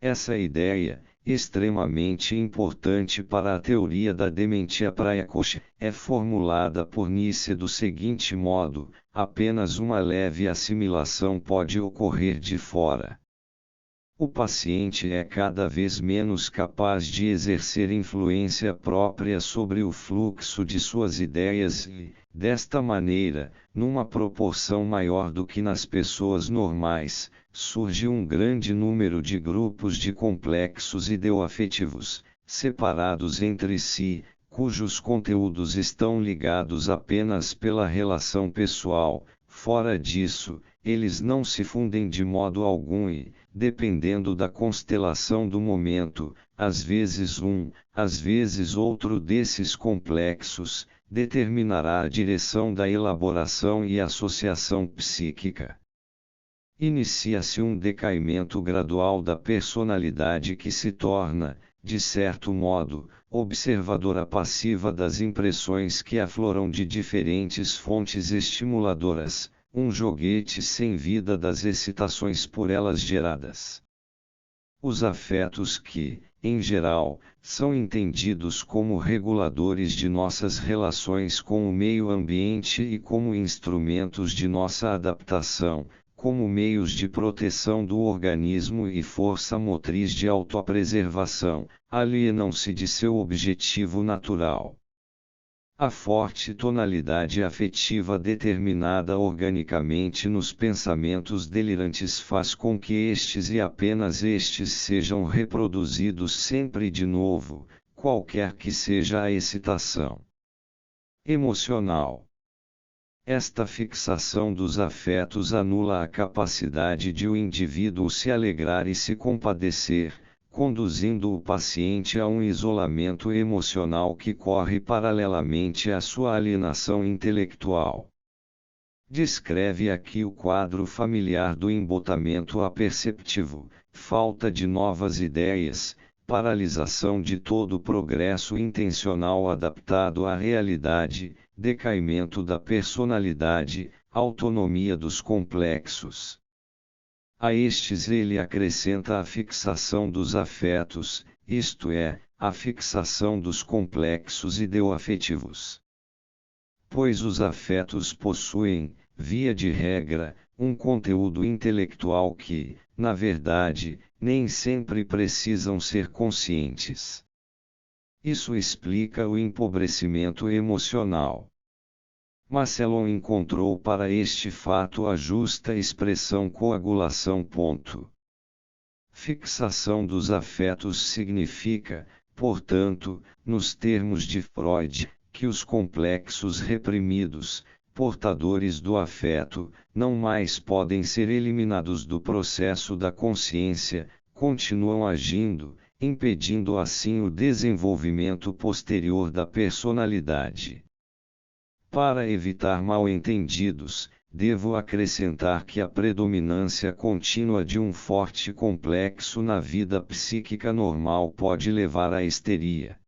Essa ideia, extremamente importante para a teoria da dementia praecoce, é formulada por Nietzsche do seguinte modo: apenas uma leve assimilação pode ocorrer de fora. O paciente é cada vez menos capaz de exercer influência própria sobre o fluxo de suas ideias e, desta maneira, numa proporção maior do que nas pessoas normais, surge um grande número de grupos de complexos ideoafetivos, separados entre si, cujos conteúdos estão ligados apenas pela relação pessoal. Fora disso, eles não se fundem de modo algum e, dependendo da constelação do momento, às vezes às vezes outro desses complexos, determinará a direção da elaboração e associação psíquica. Inicia-se um decaimento gradual da personalidade que se torna, de certo modo, observadora passiva das impressões que afloram de diferentes fontes estimuladoras, um joguete sem vida das excitações por elas geradas. Os afetos que, em geral, são entendidos como reguladores de nossas relações com o meio ambiente e como instrumentos de nossa adaptação, como meios de proteção do organismo e força motriz de autopreservação, alienam-se de seu objetivo natural. A forte tonalidade afetiva determinada organicamente nos pensamentos delirantes faz com que estes e apenas estes sejam reproduzidos sempre de novo, qualquer que seja a excitação emocional. Esta fixação dos afetos anula a capacidade de o indivíduo se alegrar e se compadecer, conduzindo o paciente a um isolamento emocional que corre paralelamente à sua alienação intelectual. Descreve aqui o quadro familiar do embotamento aperceptivo, falta de novas ideias, paralisação de todo o progresso intencional adaptado à realidade, decaimento da personalidade, autonomia dos complexos. A estes ele acrescenta a fixação dos afetos, isto é, a fixação dos complexos ideoafetivos. Pois os afetos possuem, via de regra, um conteúdo intelectual que, na verdade, nem sempre precisam ser conscientes. Isso explica o empobrecimento emocional. Massillon encontrou para este fato a justa expressão coagulação. Fixação dos afetos significa, portanto, nos termos de Freud, que os complexos reprimidos, portadores do afeto, não mais podem ser eliminados do processo da consciência, continuam agindo, impedindo assim o desenvolvimento posterior da personalidade. Para evitar mal-entendidos, devo acrescentar que a predominância contínua de um forte complexo na vida psíquica normal pode levar à histeria.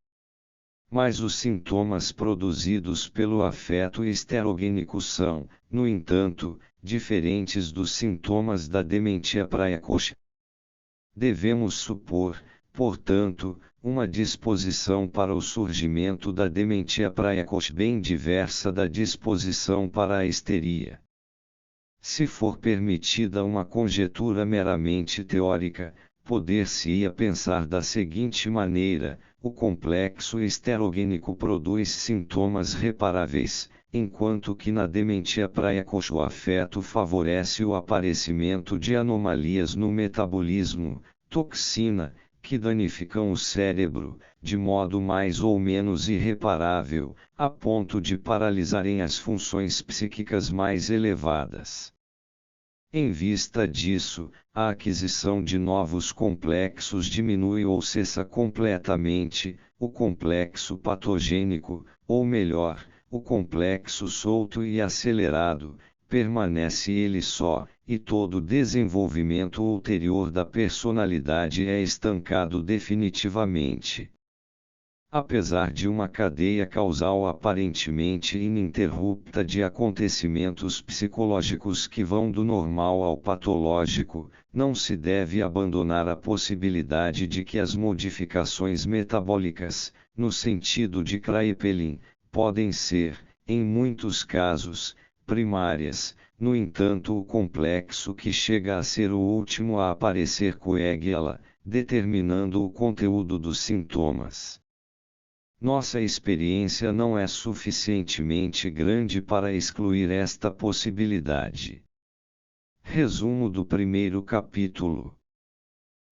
Mas os sintomas produzidos pelo afeto esterogênico são, no entanto, diferentes dos sintomas da dementia praecoce. Devemos supor, portanto, uma disposição para o surgimento da dementia praecoce bem diversa da disposição para a histeria. Se for permitida uma conjetura meramente teórica, poder-se-ia pensar da seguinte maneira: o complexo esterogênico produz sintomas reparáveis, enquanto que na dementia praecoce o afeto favorece o aparecimento de anomalias no metabolismo, toxina, que danificam o cérebro, de modo mais ou menos irreparável, a ponto de paralisarem as funções psíquicas mais elevadas. Em vista disso, a aquisição de novos complexos diminui ou cessa completamente, o complexo patogênico, ou melhor, o complexo solto e acelerado, permanece ele só, e todo desenvolvimento ulterior da personalidade é estancado definitivamente. Apesar de uma cadeia causal aparentemente ininterrupta de acontecimentos psicológicos que vão do normal ao patológico, não se deve abandonar a possibilidade de que as modificações metabólicas, no sentido de Kraepelin, podem ser, em muitos casos, primárias. No entanto, o complexo que chega a ser o último a aparecer coagula, determinando o conteúdo dos sintomas. Nossa experiência não é suficientemente grande para excluir esta possibilidade. Resumo do primeiro capítulo.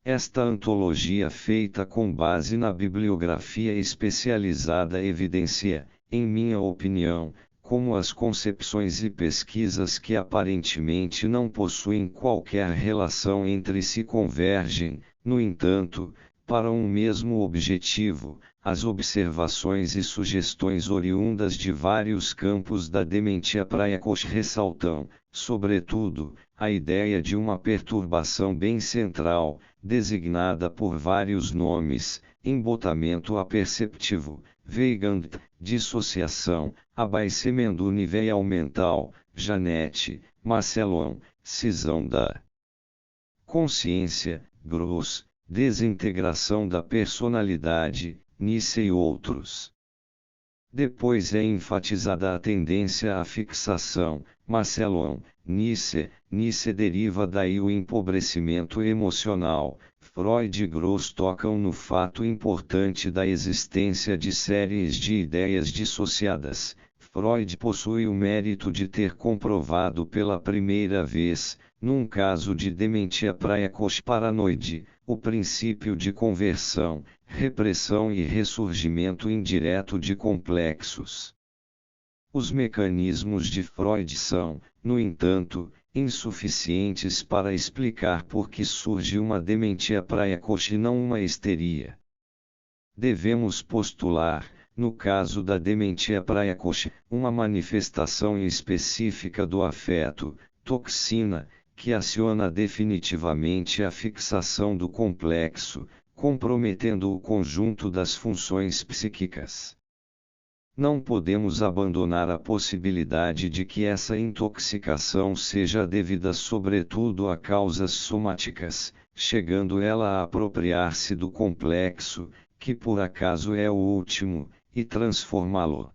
Esta antologia feita com base na bibliografia especializada evidencia, em minha opinião, como as concepções e pesquisas que aparentemente não possuem qualquer relação entre si convergem, no entanto, para um mesmo objetivo. As observações e sugestões oriundas de vários campos da dementia praecoce ressaltam, sobretudo, a ideia de uma perturbação bem central, designada por vários nomes: embotamento aperceptivo, Weigand, dissociação, abaecimento nível mental, Janet, Massillon, cisão da consciência, Gross, Desintegração da personalidade, Nietzsche e outros. Depois é enfatizada a tendência à fixação, Marcellon, Nietzsche deriva daí o empobrecimento emocional. Freud e Gross tocam no fato importante da existência de séries de ideias dissociadas. Freud possui o mérito de ter comprovado pela primeira vez, num caso de dementia praecoce paranoide, o princípio de conversão, repressão e ressurgimento indireto de complexos. Os mecanismos de Freud são, no entanto, insuficientes para explicar por que surge uma dementia praecoce e não uma histeria. Devemos postular, no caso da dementia praecoce, uma manifestação específica do afeto, toxina, que aciona definitivamente a fixação do complexo, comprometendo o conjunto das funções psíquicas. Não podemos abandonar a possibilidade de que essa intoxicação seja devida sobretudo a causas somáticas, chegando ela a apropriar-se do complexo, que por acaso é o último, e transformá-lo.